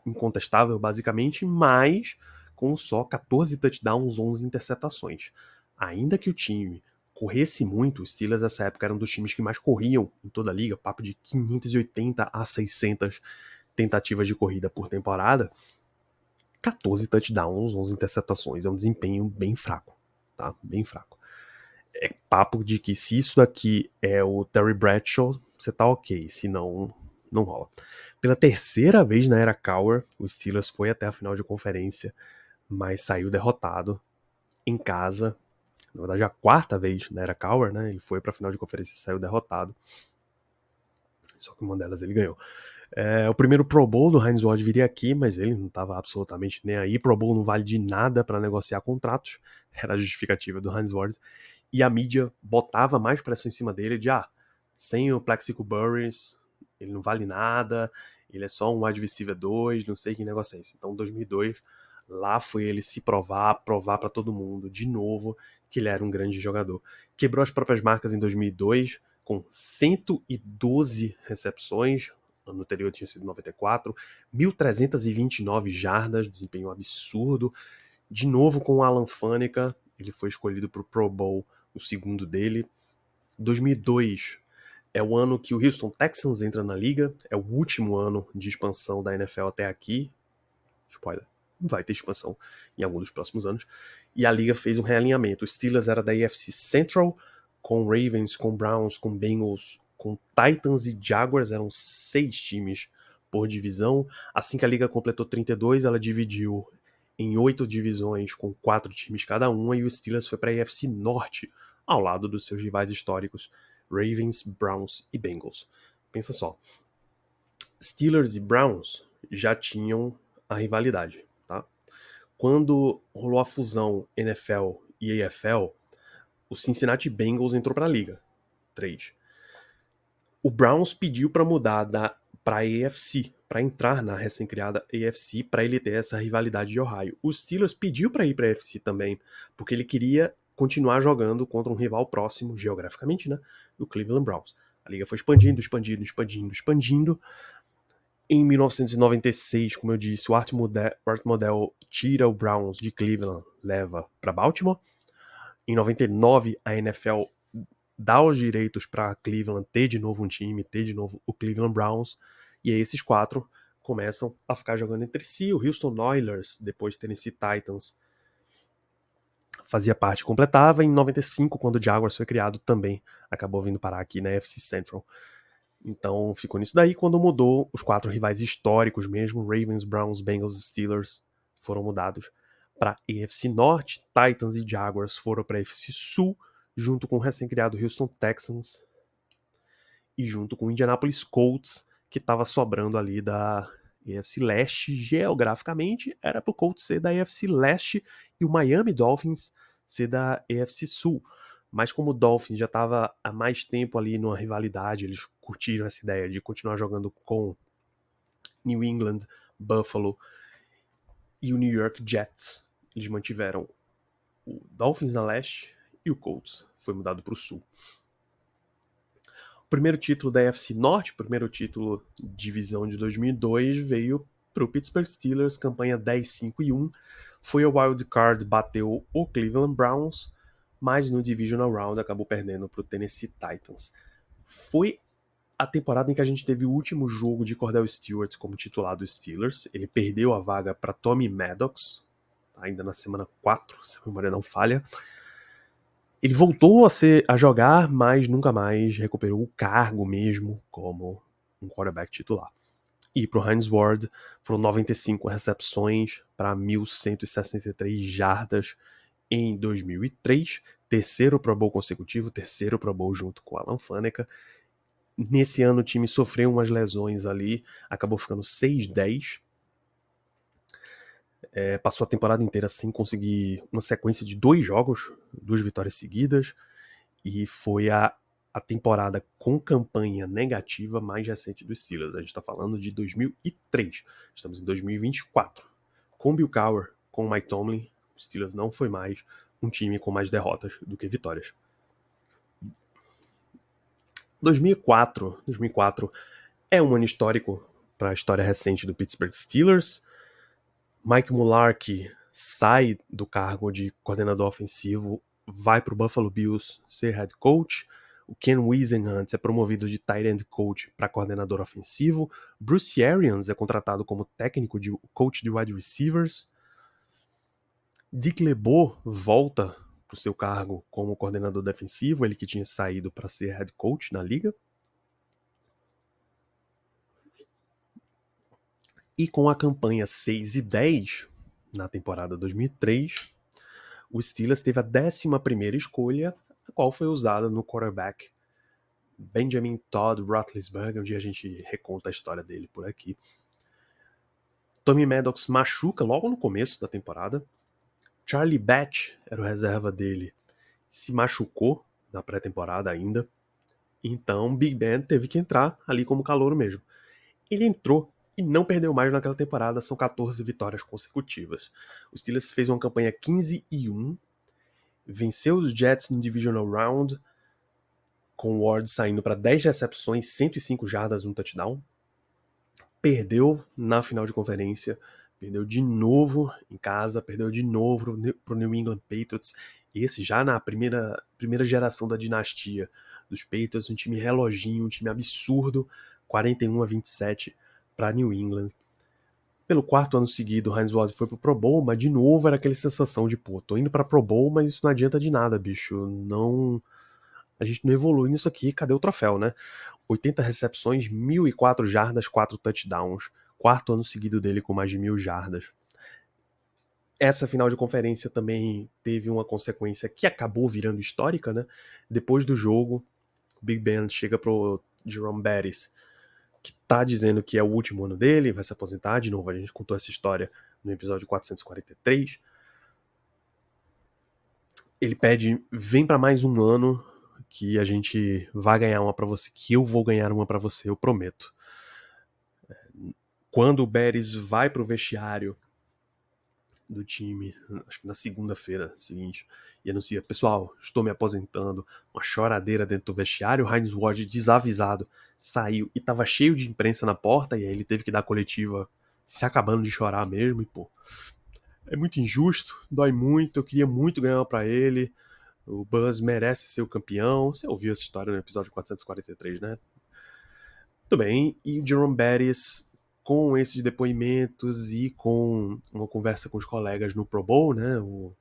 incontestável basicamente, mas com só 14 touchdowns, 11 interceptações. Ainda que o time corresse muito, os Steelers nessa época eram dos times que mais corriam em toda a liga, papo de 580 a 600 tentativas de corrida por temporada, 14 touchdowns, 11 interceptações, é um desempenho bem fraco, tá? Bem fraco. É papo de que se isso daqui é o Terry Bradshaw, você tá ok, se não, não rola. Pela terceira vez na era Cowher, o Steelers foi até a final de conferência, mas saiu derrotado em casa. Na verdade, a quarta vez na era Cowher, né? Ele foi pra final de conferência e saiu derrotado. Só que uma delas ele ganhou. O primeiro Pro Bowl do Hines Ward viria aqui, mas ele não estava absolutamente nem aí. Pro Bowl não vale de nada para negociar contratos, era a justificativa do Hines Ward. E a mídia botava mais pressão em cima dele de, sem o Plaxico Burress, ele não vale nada, ele é só um wide receiver 2, não sei que negócio é esse. Então, em 2002, lá foi ele se provar para todo mundo, de novo, que ele era um grande jogador. Quebrou as próprias marcas em 2002, com 112 recepções, ano anterior tinha sido 94, 1.329 jardas, desempenho absurdo. De novo com o Alan Faneca, ele foi escolhido para o Pro Bowl, o segundo dele. 2002 é o ano que o Houston Texans entra na liga, é o último ano de expansão da NFL até aqui. Spoiler, vai ter expansão em algum dos próximos anos. E a liga fez um realinhamento. O Steelers era da AFC Central, com Ravens, com Browns, com Bengals, com Titans e Jaguars, eram 6 times por divisão. Assim que a liga completou 32, ela dividiu em 8 divisões com 4 times cada uma, e o Steelers foi para a AFC Norte, ao lado dos seus rivais históricos Ravens, Browns e Bengals. Pensa só, Steelers e Browns já tinham a rivalidade, tá? Quando rolou a fusão NFL e AFL, o Cincinnati Bengals entrou para a liga. 3. O Browns pediu para mudar para a AFC, para entrar na recém-criada AFC, para ele ter essa rivalidade de Ohio. O Steelers pediu para ir para a AFC também, porque ele queria continuar jogando contra um rival próximo, geograficamente, né, do Cleveland Browns. A liga foi expandindo. Em 1996, como eu disse, o Art Modell tira o Browns de Cleveland, leva para Baltimore. Em 99, a NFL dá os direitos para Cleveland ter de novo um time, ter de novo o Cleveland Browns, e aí esses 4 começam a ficar jogando entre si. O Houston Oilers, depois Tennessee Titans, fazia parte, completava. Em 95, quando o Jaguars foi criado, também acabou vindo parar aqui na FC Central. Então ficou nisso daí. Quando mudou, os 4 rivais históricos mesmo, Ravens, Browns, Bengals e Steelers, foram mudados para AFC Norte. Titans e Jaguars foram para AFC Sul, junto com o recém-criado Houston Texans e junto com o Indianapolis Colts, que estava sobrando ali da AFC Leste. Geograficamente, era para o Colts ser da AFC Leste e o Miami Dolphins ser da AFC Sul. Mas como o Dolphins já estava há mais tempo ali numa rivalidade, eles curtiram essa ideia de continuar jogando com New England, Buffalo e o New York Jets. Eles mantiveram o Dolphins na leste e o Colts foi mudado para o sul. O primeiro título da AFC Norte, o primeiro título de divisão de 2002, veio para o Pittsburgh Steelers, campanha 10-5-1. Foi o wild card, bateu o Cleveland Browns, mas no Divisional Round acabou perdendo para o Tennessee Titans. Foi a temporada em que a gente teve o último jogo de Cordell Stewart como titular dos Steelers. Ele perdeu a vaga para Tommy Maddox, ainda na semana 4, se a memória não falha. Ele voltou a jogar, mas nunca mais recuperou o cargo mesmo como um quarterback titular. E para o Hines Ward foram 95 recepções para 1.163 jardas em 2003, terceiro Pro Bowl consecutivo, terceiro Pro Bowl junto com Alan Faneca. Nesse ano o time sofreu umas lesões ali, acabou ficando 6-10. Passou a temporada inteira sem conseguir uma sequência de 2 jogos, 2 vitórias seguidas, e foi a temporada com campanha negativa mais recente dos Steelers. A gente está falando de 2003, estamos em 2024. Com Bill Cowher, com Mike Tomlin, o Steelers não foi mais um time com mais derrotas do que vitórias. 2004 é um ano histórico para a história recente do Pittsburgh Steelers. Mike Mularkey sai do cargo de coordenador ofensivo, vai para o Buffalo Bills ser head coach. O Ken Whisenhunt é promovido de tight end coach para coordenador ofensivo. Bruce Arians é contratado como técnico de coach de wide receivers. Dick LeBeau volta para o seu cargo como coordenador defensivo, ele que tinha saído para ser head coach na liga. E com a campanha 6-10, na temporada 2003, o Steelers teve a 11ª escolha, a qual foi usada no quarterback Benjamin Todd Roethlisberger, onde a gente reconta a história dele por aqui. Tommy Maddox machuca logo no começo da temporada. Charlie Batch era o reserva dele, se machucou na pré-temporada ainda. Então Big Ben teve que entrar ali como calouro mesmo. Ele entrou e não perdeu mais naquela temporada, são 14 vitórias consecutivas. O Steelers fez uma campanha 15-1, venceu os Jets no Divisional Round, com o Ward saindo para 10 recepções, 105 jardas, um touchdown. Perdeu na final de conferência, perdeu de novo em casa, perdeu de novo para o New England Patriots. Esse já na primeira geração da dinastia dos Patriots, um time reloginho, um time absurdo, 41-27 para New England. Pelo 4º ano seguido, o Hines Ward foi pro Pro Bowl, mas de novo era aquela sensação de, pô, tô indo pra Pro Bowl, mas isso não adianta de nada, bicho. Não, a gente não evolui nisso aqui, cadê o troféu, né? 80 recepções, 1.004 jardas, 4 touchdowns. 4º ano seguido dele com mais de 1.000 jardas. Essa final de conferência também teve uma consequência que acabou virando histórica, né? Depois do jogo, o Big Ben chega pro Jerome Bettis, que tá dizendo que é o último ano dele, vai se aposentar. De novo, a gente contou essa história no episódio 443. Ele pede, vem para mais um ano, que a gente vai ganhar uma para você, que eu vou ganhar uma para você, eu prometo. Quando o Bettis vai pro vestiário do time, acho que na segunda-feira seguinte, e anuncia, pessoal, estou me aposentando, uma choradeira dentro do vestiário, o Hines Ward, desavisado, saiu e tava cheio de imprensa na porta, e aí ele teve que dar a coletiva se acabando de chorar mesmo, e pô, é muito injusto, dói muito, eu queria muito ganhar pra ele, o Buzz merece ser o campeão, você ouviu essa história no episódio 443, né? Tudo bem, e o Jerome Bettis, com esses depoimentos e com uma conversa com os colegas no Pro Bowl, né, o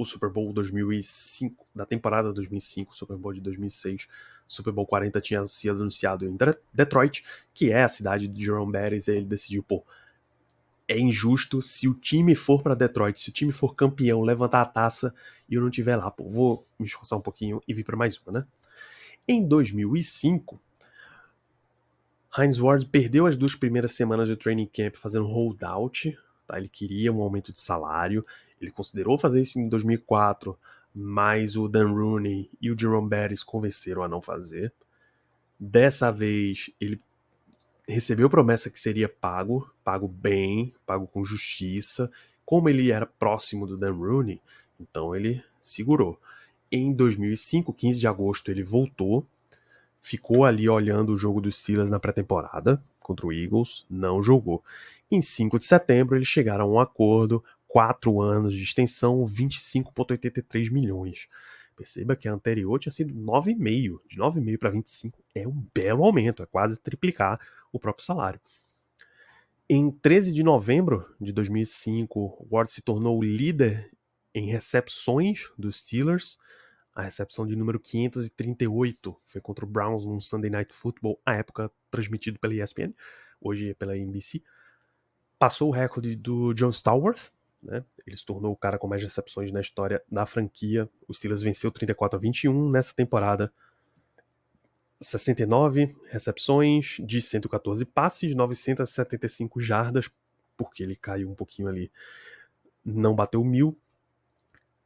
Super Bowl 2005, da temporada 2005, o Super Bowl de 2006, o Super Bowl 40 tinha sido anunciado em Detroit, que é a cidade de Jerome Bettis, e ele decidiu, pô, é injusto se o time for para Detroit, se o time for campeão, levantar a taça e eu não estiver lá, pô, vou me esforçar um pouquinho e vir para mais uma, né? Em 2005, Hines Ward perdeu as 2 primeiras semanas do training camp fazendo holdout, tá? Ele queria um aumento de salário, ele considerou fazer isso em 2004, mas o Dan Rooney e o Jerome Bettis convenceram a não fazer. Dessa vez, ele recebeu promessa que seria pago bem, pago com justiça. Como ele era próximo do Dan Rooney, então ele segurou. Em 2005, 15 de agosto, ele voltou, ficou ali olhando o jogo dos Steelers na pré-temporada contra o Eagles, não jogou. Em 5 de setembro, eles chegaram a um acordo, 4 anos de extensão, 25,83 milhões. Perceba que a anterior tinha sido 9,5. De 9,5 para 25 é um belo aumento, é quase triplicar o próprio salário. Em 13 de novembro de 2005, Ward se tornou o líder em recepções dos Steelers. A recepção de número 538 foi contra o Browns num Sunday Night Football, à época transmitido pela ESPN, hoje pela NBC. Passou o recorde do John Stallworth, né? Ele se tornou o cara com mais recepções na história da franquia. O Steelers venceu 34-21 nessa temporada. 69 recepções de 114 passes, 975 jardas, porque ele caiu um pouquinho ali, não bateu 1.000,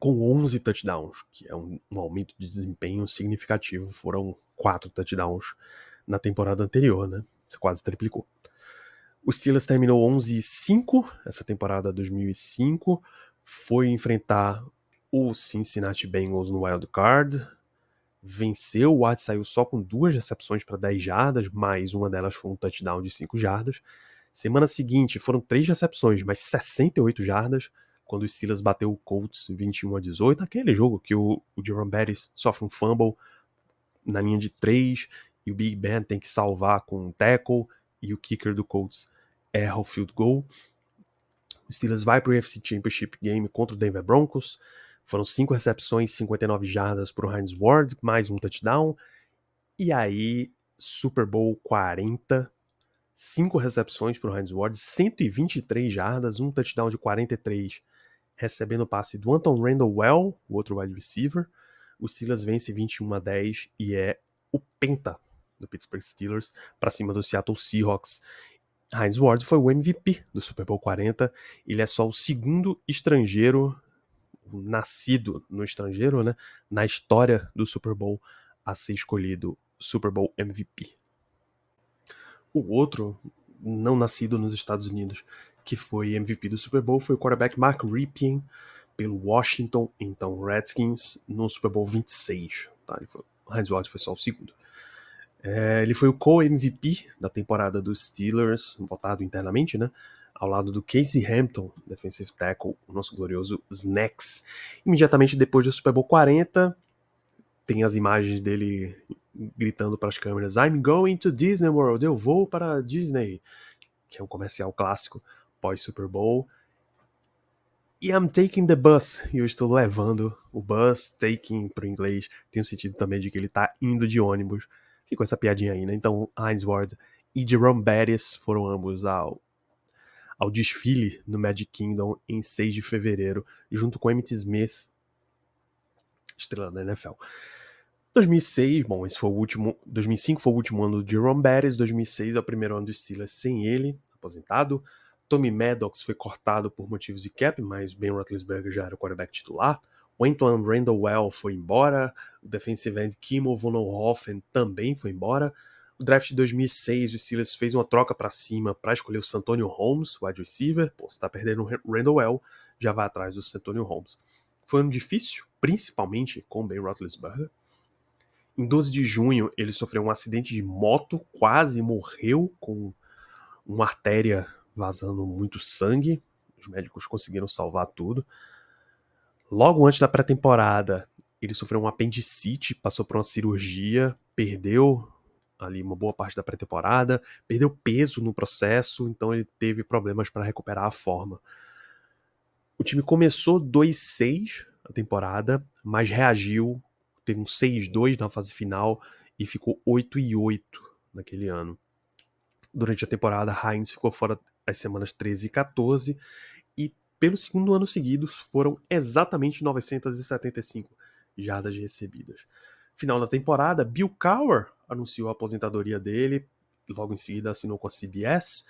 com 11 touchdowns, que é um aumento de desempenho significativo. Foram 4 touchdowns na temporada anterior, né? Você quase triplicou. O Steelers terminou 11-5 essa temporada 2005, foi enfrentar o Cincinnati Bengals no Wild Card, venceu, o Ward saiu só com 2 recepções para 10 jardas, mais uma delas foi um touchdown de 5 jardas. Semana seguinte foram 3 recepções, mais 68 jardas, quando o Steelers bateu o Colts 21-18, aquele jogo que o Jerome Bettis sofre um fumble na linha de 3 e o Big Ben tem que salvar com um tackle e o kicker do Colts erra o field goal. O Steelers vai para o AFC Championship Game contra o Denver Broncos. Foram 5 recepções, 59 jardas para o Hines Ward, mais um touchdown. E aí, Super Bowl 40, 5 recepções para o Hines Ward, 123 jardas, um touchdown de 43, recebendo o passe do Anton Randall-Well, o outro wide receiver. O Steelers vence 21-10 e é o penta do Pittsburgh Steelers para cima do Seattle Seahawks. Hines Ward foi o MVP do Super Bowl 40. Ele é só o segundo estrangeiro, nascido no estrangeiro, né, na história do Super Bowl, a ser escolhido Super Bowl MVP. O outro, não nascido nos Estados Unidos, que foi MVP do Super Bowl, foi o quarterback Mark Rypien, pelo Washington, então Redskins, no Super Bowl 26. Tá? O Hines Ward foi só o segundo. Ele foi o co-MVP da temporada dos Steelers, votado internamente, né? Ao lado do Casey Hampton, defensive tackle, o nosso glorioso Snacks. Imediatamente depois do Super Bowl 40, tem as imagens dele gritando para as câmeras: I'm going to Disney World, eu vou para Disney, que é um comercial clássico pós-Super Bowl. E I'm taking the bus, e eu estou levando o bus, taking para o inglês, tem o sentido também de que ele está indo de ônibus. Ficou essa piadinha aí, né? Então, Hines Ward e Jerome Bettis foram ambos ao ao desfile no Magic Kingdom em 6 de fevereiro, junto com Emmitt Smith, estrela da NFL. 2006, bom, esse foi o último. 2005 foi o último ano do Jerome Bettis, 2006 é o primeiro ano do Steelers sem ele, aposentado. Tommy Maddox foi cortado por motivos de cap, mas Ben Roethlisberger já era o quarterback titular. O Antoine Randall foi embora. O defensive end Kimo von Hoffen também foi embora. O draft de 2006, o Steelers fez uma troca para cima para escolher o Santonio Holmes, wide receiver. Pô, você tá perdendo o Randall, já vai atrás do Santonio Holmes. Foi um ano difícil, principalmente com o Ben Roethlisberger. Em 12 de junho, ele sofreu um acidente de moto, quase morreu com uma artéria vazando muito sangue. Os médicos conseguiram salvar tudo. Logo antes da pré-temporada, ele sofreu um apendicite, passou por uma cirurgia, perdeu ali uma boa parte da pré-temporada, perdeu peso no processo, então ele teve problemas para recuperar a forma. O time começou 2-6 a temporada, mas reagiu, teve um 6-2 na fase final e ficou 8-8 naquele ano. Durante a temporada, Hines ficou fora as semanas 13 e 14 e pelo segundo ano seguidos foram exatamente 975 jardas recebidas. Final da temporada, Bill Cowher anunciou a aposentadoria dele, logo em seguida assinou com a CBS.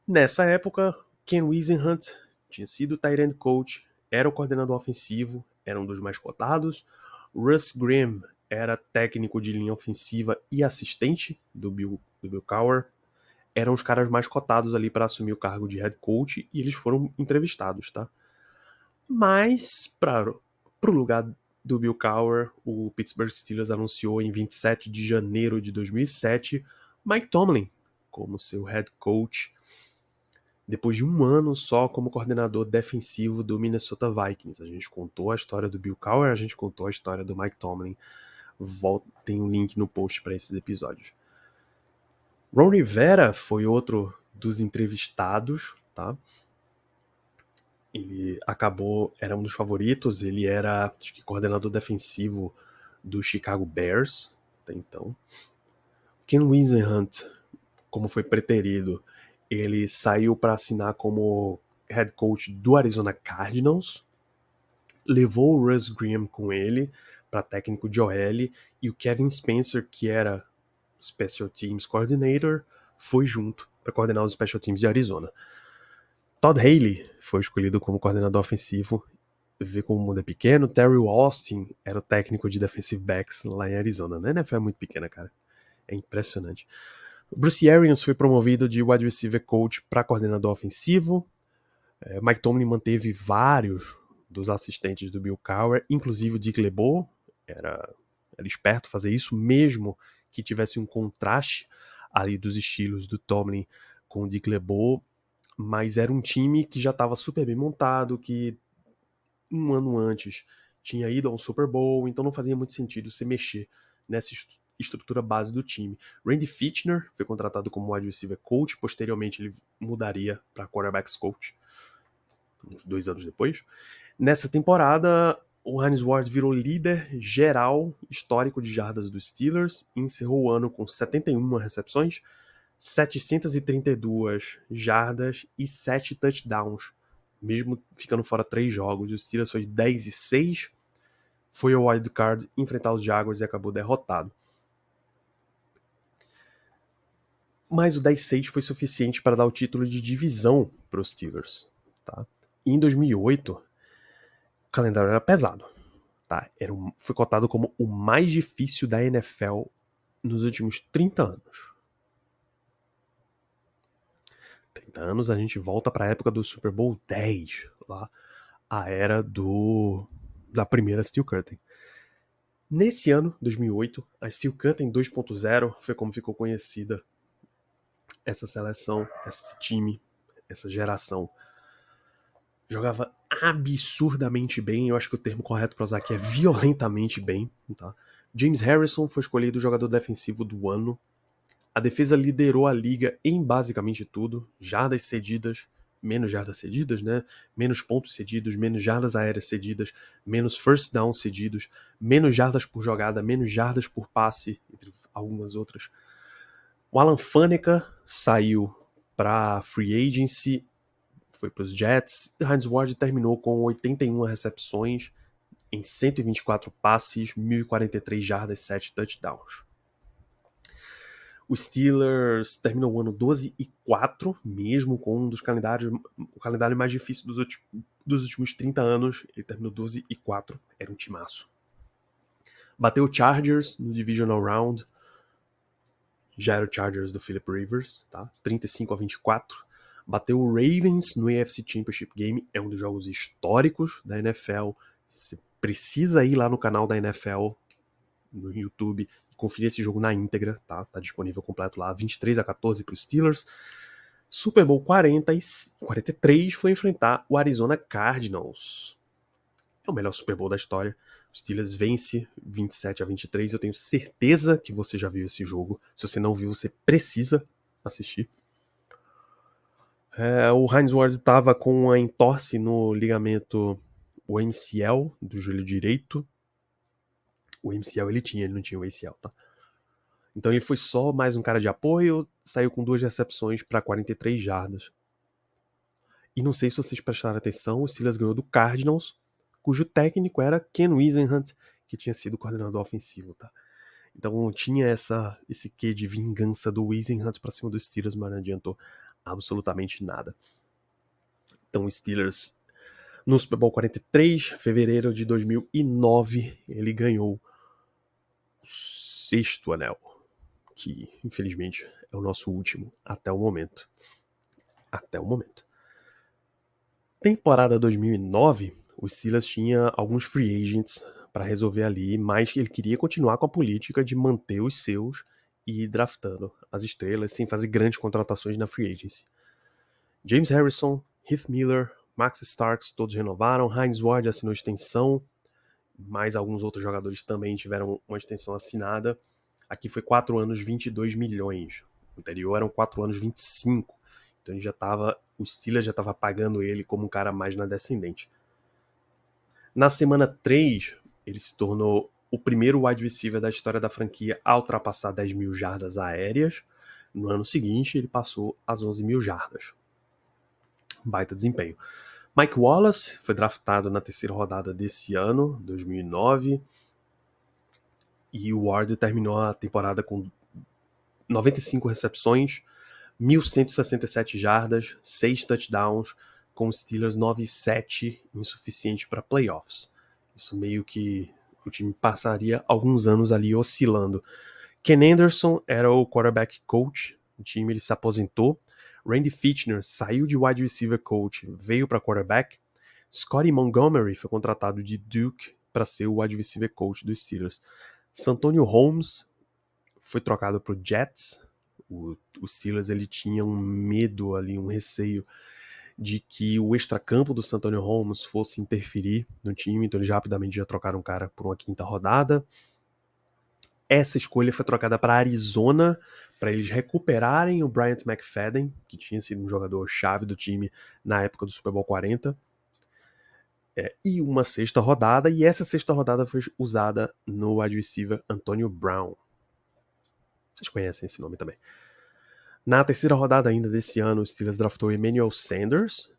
Nessa época, Ken Whisenhunt tinha sido tight end coach, era o coordenador ofensivo, era um dos mais cotados. Russ Grimm era técnico de linha ofensiva e assistente do Bill Cowher. Eram os caras mais cotados ali para assumir o cargo de head coach e eles foram entrevistados, tá? Mas, para o lugar do Bill Cowher, o Pittsburgh Steelers anunciou em 27 de janeiro de 2007 Mike Tomlin como seu head coach, depois de um ano só como coordenador defensivo do Minnesota Vikings. A gente contou a história do Bill Cowher, a gente contou a história do Mike Tomlin. Tem um link no post para esses episódios. Ron Rivera foi outro dos entrevistados, tá? Ele era um dos favoritos, ele era, acho que, coordenador defensivo do Chicago Bears, até então. Ken Whisenhunt, como foi preterido, ele saiu para assinar como head coach do Arizona Cardinals, levou o Russ Grimm com ele para técnico de OL, e o Kevin Spencer, que era Special Teams Coordinator, foi junto para coordenar os Special Teams de Arizona. Todd Haley foi escolhido como coordenador ofensivo. Vê como o mundo é pequeno. Terry Austin era o técnico de defensive backs lá em Arizona. A NFL é muito pequena, cara. É impressionante. Bruce Arians foi promovido de wide receiver coach para coordenador ofensivo. Mike Tomlin manteve vários dos assistentes do Bill Cowher, inclusive o Dick LeBeau. Era esperto fazer isso, mesmo que tivesse um contraste ali dos estilos do Tomlin com o Dick LeBeau. Mas era um time que já estava super bem montado, que um ano antes tinha ido a um Super Bowl, então não fazia muito sentido você mexer nessa estrutura base do time. Randy Fitchner foi contratado como wide receiver coach, posteriormente ele mudaria para quarterbacks coach, uns 2 anos depois. Nessa temporada, o Hines Ward virou líder geral histórico de jardas dos Steelers e encerrou o ano com 71 recepções, 732 jardas e 7 touchdowns, mesmo ficando fora 3 jogos. O Steelers foi 10-6, foi ao wild card enfrentar os Jaguars e acabou derrotado. Mas o 10-6 foi suficiente para dar o título de divisão para os Steelers. Tá? E em 2008, o calendário era pesado. Tá? Foi cotado como o mais difícil da NFL nos últimos 30 anos. 30 anos, a gente volta para a época do Super Bowl 10, lá, a era da primeira Steel Curtain. Nesse ano, 2008, a Steel Curtain 2.0 foi como ficou conhecida essa seleção, esse time, essa geração. Jogava absurdamente bem, eu acho que o termo correto para usar aqui é violentamente bem. Tá? James Harrison foi escolhido o jogador defensivo do ano. A defesa liderou a liga em basicamente tudo, jardas cedidas, menos jardas cedidas, né? Menos pontos cedidos, menos jardas aéreas cedidas, menos first down cedidos, menos jardas por jogada, menos jardas por passe, entre algumas outras. O Alan Faneca saiu para free agency, foi para os Jets. Hines Ward terminou com 81 recepções em 124 passes, 1.043 jardas, 7 touchdowns. Os Steelers terminou o ano 12-4, mesmo com o calendário mais difícil dos últimos 30 anos. Ele terminou 12-4, era um timaço. Bateu o Chargers no Divisional Round. Já era o Chargers do Philip Rivers, tá? 35-24. Bateu o Ravens no AFC Championship Game. É um dos jogos históricos da NFL. Você precisa ir lá no canal da NFL, no YouTube, e conferir esse jogo na íntegra, tá? Tá disponível completo lá. 23-14 para os Steelers. Super Bowl 43 foi enfrentar o Arizona Cardinals. É o melhor Super Bowl da história. Os Steelers vence 27-23. Eu tenho certeza que você já viu esse jogo. Se você não viu, você precisa assistir. O Hines Ward estava com uma entorse no ligamento, o MCL do joelho direito. O MCL ele não tinha o ACL, tá? Então ele foi só mais um cara de apoio, saiu com 2 recepções para 43 jardas. E não sei se vocês prestaram atenção, o Steelers ganhou do Cardinals, cujo técnico era Ken Whisenhunt, que tinha sido coordenador ofensivo, tá? Então tinha esse quê de vingança do Whisenhunt pra cima dos Steelers, mas não adiantou absolutamente nada. Então o Steelers, no Super Bowl 43, fevereiro de 2009, ele ganhou o 6º anel, que infelizmente é o nosso último até o momento. Temporada 2009, o Steelers tinha alguns free agents para resolver ali, mas ele queria continuar com a política de manter os seus e ir draftando as estrelas sem fazer grandes contratações na free agency. James Harrison, Heath Miller, Max Starks, todos renovaram. Hines Ward assinou extensão, mas alguns outros jogadores também tiveram uma extensão assinada. Aqui foi 4 anos, 22 milhões. O anterior eram 4 anos, 25. Então ele o Steelers já estava pagando ele como um cara mais na descendente. Na semana 3, ele se tornou o primeiro wide receiver da história da franquia a ultrapassar 10 mil jardas aéreas. No ano seguinte, ele passou as 11 mil jardas. Baita desempenho. Mike Wallace foi draftado na 3ª rodada desse ano, 2009. E o Ward terminou a temporada com 95 recepções, 1.167 jardas, 6 touchdowns, com os Steelers 9-7, insuficiente para playoffs. Isso meio que o time passaria alguns anos ali oscilando. Ken Anderson era o quarterback coach, o time ele se aposentou. Randy Fitchner saiu de wide receiver coach, veio para quarterback. Scotty Montgomery foi contratado de Duke para ser o wide receiver coach dos Steelers. Santonio Holmes foi trocado para o Jets. O Steelers ele tinha um medo ali, um receio de que o extracampo do Santonio Holmes fosse interferir no time, então eles rapidamente já trocaram um cara por uma 5ª rodada. Essa escolha foi trocada para Arizona, para eles recuperarem o Bryant McFadden, que tinha sido um jogador-chave do time na época do Super Bowl 40. E uma 6ª rodada, e essa 6ª rodada foi usada no wide receiver Antonio Brown. Vocês conhecem esse nome também. Na 3ª rodada ainda desse ano, o Steelers draftou Emmanuel Sanders.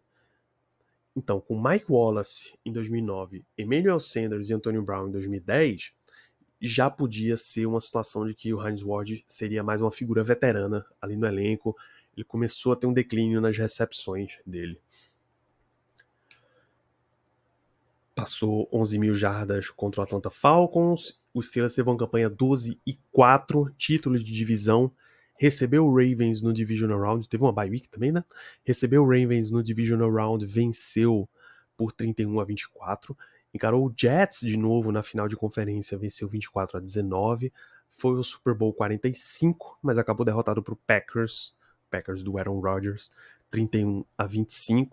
Então, com Mike Wallace em 2009, Emmanuel Sanders e Antonio Brown em 2010, já podia ser uma situação de que o Hines Ward seria mais uma figura veterana ali no elenco. Ele começou a ter um declínio nas recepções dele. Passou 11 mil jardas contra o Atlanta Falcons. O Steelers teve uma campanha 12-4, título de divisão. Recebeu o Ravens no Divisional Round. Teve uma bye week também, né? Recebeu o Ravens no Divisional Round, venceu por 31-24. Encarou o Jets de novo na final de conferência, venceu 24-19. Foi o Super Bowl 45, mas acabou derrotado para o Packers do Aaron Rodgers, 31-25.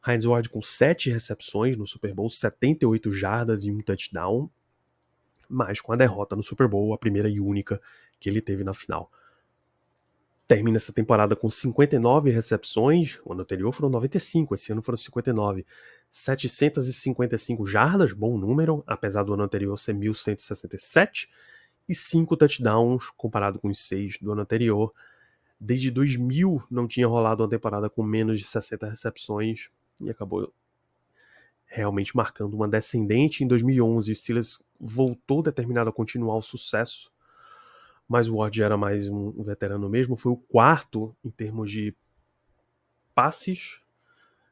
Hines Ward com 7 recepções no Super Bowl, 78 jardas e um touchdown, mas com a derrota no Super Bowl, a primeira e única que ele teve na final. Termina essa temporada com 59 recepções, o ano anterior foram 95, esse ano foram 59. 755 jardas, bom número, apesar do ano anterior ser 1.167, e 5 touchdowns, comparado com os 6 do ano anterior. Desde 2000 não tinha rolado uma temporada com menos de 60 recepções e acabou realmente marcando uma descendente. Em 2011, o Steelers voltou determinado a continuar o sucesso, mas o Ward era mais um veterano mesmo. Foi o quarto em termos de passes,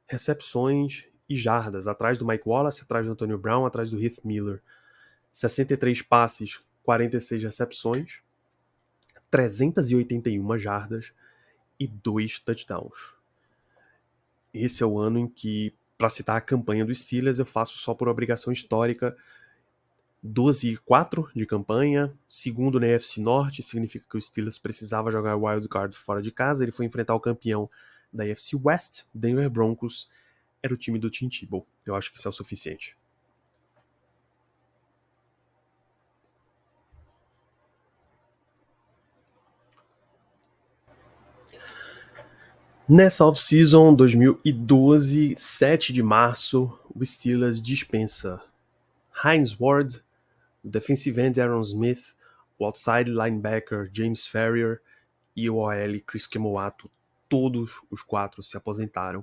recepções e jardas, atrás do Mike Wallace, atrás do Antonio Brown, atrás do Heath Miller. 63 passes, 46 recepções, 381 jardas e 2 touchdowns. Esse é o ano em que, para citar a campanha dos Steelers, eu faço só por obrigação histórica 12-4 de campanha, segundo na AFC Norte, significa que o Steelers precisava jogar Wild Card fora de casa, ele foi enfrentar o campeão da AFC West, Denver Broncos, era o time do Tim Tebow. Eu acho que isso é o suficiente. Nessa off-season 2012, 7 de março, o Steelers dispensa Hines Ward, o defensive end Aaron Smith, o outside linebacker James Farrior e o OL Chris Kemoato. Todos os quatro se aposentaram.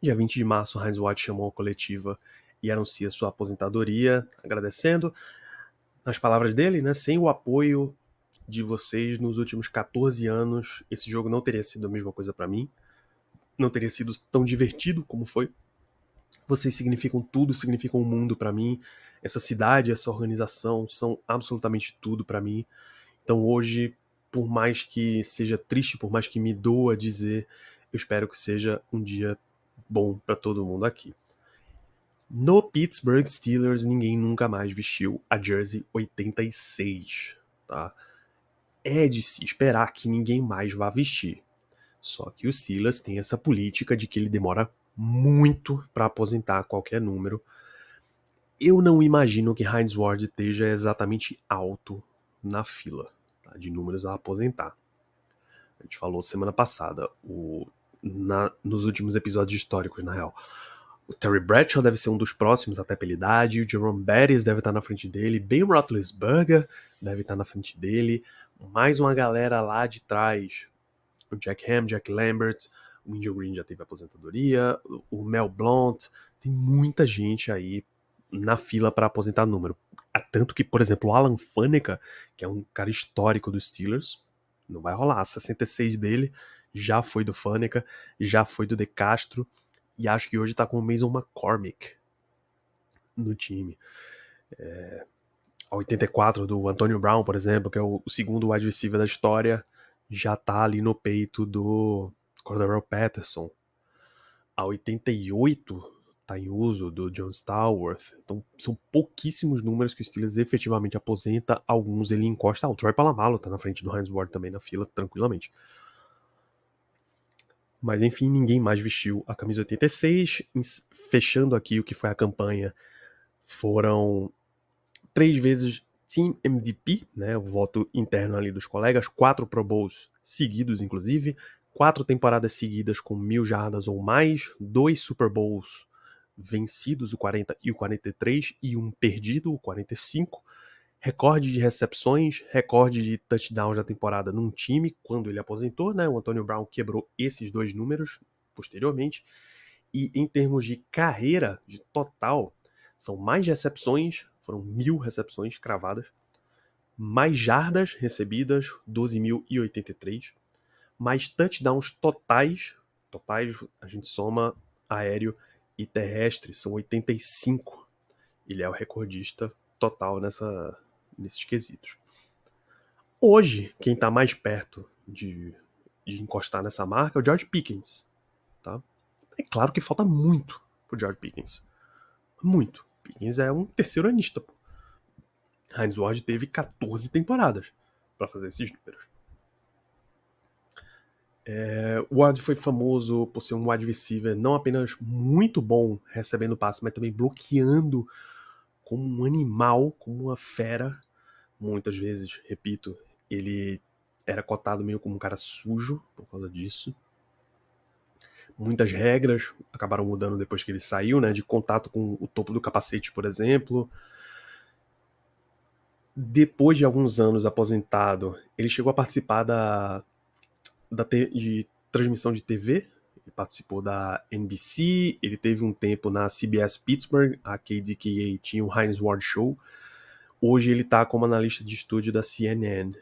Dia 20 de março, Hines Ward chamou a coletiva e anuncia sua aposentadoria, agradecendo. Nas palavras dele, né, sem o apoio de vocês nos últimos 14 anos, esse jogo não teria sido a mesma coisa para mim, não teria sido tão divertido como foi. Vocês significam tudo, significam o mundo para mim. Essa cidade, essa organização são absolutamente tudo para mim. Então hoje, por mais que seja triste, por mais que me doa dizer, eu espero que seja um dia bom para todo mundo aqui. No Pittsburgh Steelers, ninguém nunca mais vestiu a jersey 86, tá? É de se esperar que ninguém mais vá vestir. Só que o Steelers tem essa política de que ele demora muito para aposentar qualquer número. Eu não imagino que Hines Ward esteja exatamente alto na fila, tá, de números a aposentar. A gente falou semana passada, nos últimos episódios históricos, na real. O Terry Bradshaw deve ser um dos próximos até pela idade, o Jerome Bettis deve estar na frente dele, Ben Roethlisberger deve estar na frente dele, mais uma galera lá de trás, o Jack Ham, Jack Lambert, o Angel Green já teve aposentadoria, o Mel Blount, tem muita gente aí na fila para aposentar número. Tanto que, por exemplo, o Alan Faneca, que é um cara histórico dos Steelers, não vai rolar. A 66 dele já foi do Faneca, já foi do De Castro, e acho que hoje tá com o Mason McCormick no time. A 84 do Antonio Brown, por exemplo, que é o segundo wide receiver da história, já tá ali no peito do Cordarrelle Patterson. A 88 tá em uso do John Stallworth. Então são pouquíssimos números que o Steelers efetivamente aposenta. Alguns ele encosta. O Troy Polamalu tá na frente do Hines Ward também na fila, tranquilamente. Mas enfim, ninguém mais vestiu a camisa 86. Fechando aqui o que foi a campanha, foram 3 vezes Team MVP, né, o voto interno ali dos colegas, 4 Pro Bowls seguidos, inclusive, 4 temporadas seguidas com 1.000 jardas ou mais, 2 Super Bowls vencidos, o 40 e o 43, e um perdido, o 45, recorde de recepções, recorde de touchdowns da temporada num time, quando ele aposentou, né, o Antonio Brown quebrou esses dois números posteriormente, e em termos de carreira, de total, são mais recepções, foram 1.000 recepções cravadas, mais jardas recebidas, 12.083, mais touchdowns totais a gente soma aéreo e terrestre, são 85. Ele é o recordista total nesses quesitos. Hoje, quem está mais perto de encostar nessa marca é o George Pickens. Tá? É claro que falta muito pro George Pickens. Muito. Pickens é um terceiro anista, pô. Hines Ward teve 14 temporadas para fazer esses números. O Ward foi famoso por ser um wide receiver não apenas muito bom recebendo passe, mas também bloqueando como um animal, como uma fera. Muitas vezes, repito, ele era cotado meio como um cara sujo por causa disso. Muitas regras acabaram mudando depois que ele saiu, né, de contato com o topo do capacete, por exemplo. Depois de alguns anos aposentado, ele chegou a participar de transmissão de TV, ele participou da NBC, ele teve um tempo na CBS Pittsburgh, a KDKA tinha o Hines Ward Show. Hoje ele está como analista de estúdio da CNN.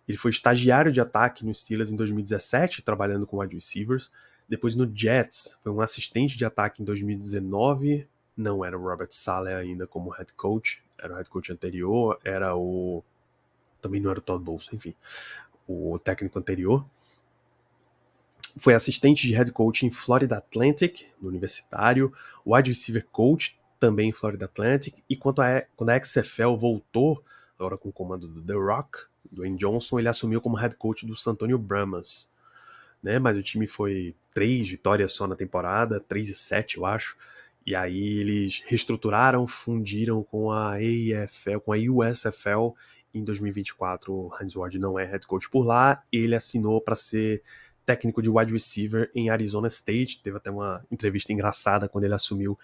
Ele foi estagiário de ataque no Steelers em 2017, trabalhando com wide receivers. Depois no Jets, foi um assistente de ataque em 2019. Não era o Robert Saleh ainda como head coach, era o head coach anterior, também não era o Todd Bowles, enfim, o técnico anterior. Foi assistente de head coach em Florida Atlantic, no universitário, wide receiver coach também em Florida Atlantic, e quando a XFL voltou, agora com o comando do The Rock, Dwayne Johnson, ele assumiu como head coach do San Antonio Brahmas, né? Mas o time foi 3 vitórias só na temporada, 3-7 eu acho, e aí eles reestruturaram, fundiram com a AFL, com a USFL. Em 2024 o Hines Ward não é head coach por lá, ele assinou para ser técnico de wide receiver em Arizona State. Teve até uma entrevista engraçada quando ele assumiu,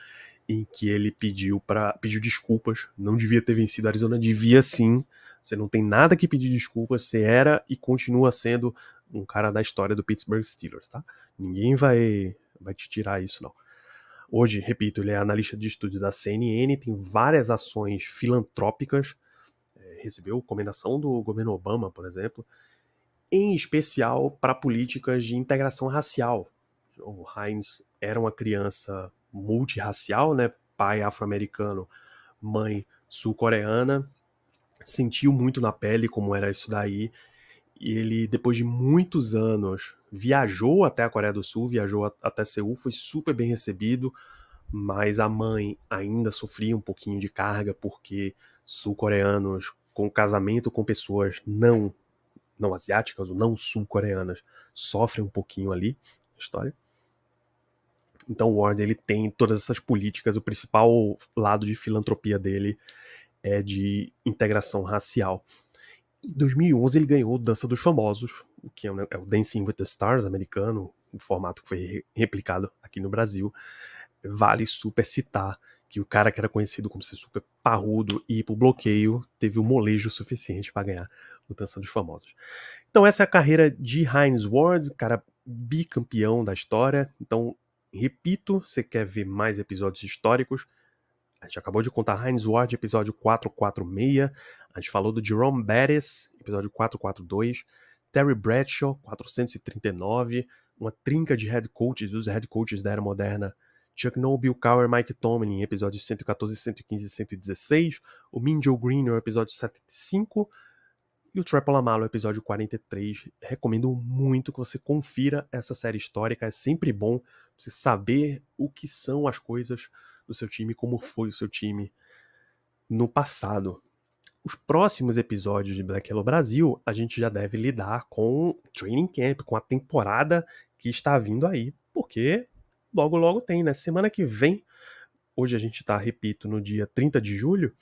em que ele pediu desculpas, não devia ter vencido a Arizona, devia sim, você não tem nada que pedir desculpas, você era e continua sendo um cara da história do Pittsburgh Steelers, tá? Ninguém vai te tirar isso, não. Hoje, repito, ele é analista de estúdio da CNN, tem várias ações filantrópicas, recebeu recomendação do governo Obama, por exemplo, em especial para políticas de integração racial. O Hines era uma criança multirracial, né? Pai afro-americano, mãe sul-coreana, sentiu muito na pele como era isso daí, e ele, depois de muitos anos, viajou até a Coreia do Sul, viajou até Seul, foi super bem recebido, mas a mãe ainda sofria um pouquinho de carga, porque sul-coreanos com casamento com pessoas não asiáticas ou não sul-coreanas sofrem um pouquinho ali na história. Então o Ward, ele tem todas essas políticas, o principal lado de filantropia dele é de integração racial. Em 2011 ele ganhou Dança dos Famosos, o que é o Dancing with the Stars americano, um formato que foi replicado aqui no Brasil. Vale super citar que o cara que era conhecido como ser super parrudo e ir pro bloqueio teve o molejo suficiente para ganhar o Dança dos Famosos. Então essa é a carreira de Hines Ward, cara bicampeão da história. Então, repito, você quer ver mais episódios históricos? A gente acabou de contar Hines Ward, episódio 446. A gente falou do Jerome Bettis, episódio 442. Terry Bradshaw, 439. Uma trinca de head coaches, os head coaches da era moderna. Chuck Noll, Bill Cowher, Mike Tomlin, episódios 114, 115 e 116. O Mean Joe Green, no episódio 75. E o Troy Polamalu, episódio 43. Recomendo muito que você confira essa série histórica. É sempre bom você saber o que são as coisas do seu time, como foi o seu time no passado. Os próximos episódios de Black Hello Brasil, a gente já deve lidar com Training Camp, com a temporada que está vindo aí, porque logo logo tem, né? Semana que vem, hoje a gente tá, repito, no dia 30 de julho,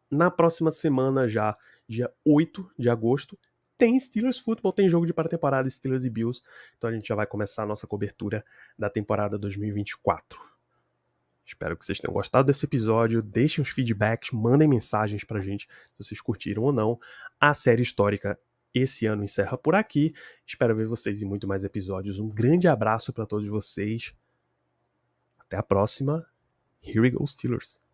na próxima semana já, dia 8 de agosto, tem Steelers Football, tem jogo de pré-temporada Steelers e Bills, então a gente já vai começar a nossa cobertura da temporada 2024. Espero que vocês tenham gostado desse episódio, deixem os feedbacks, mandem mensagens pra gente se vocês curtiram ou não. A série histórica esse ano encerra por aqui, espero ver vocês em muito mais episódios. Um grande abraço para todos vocês, até a próxima, Here we go Steelers!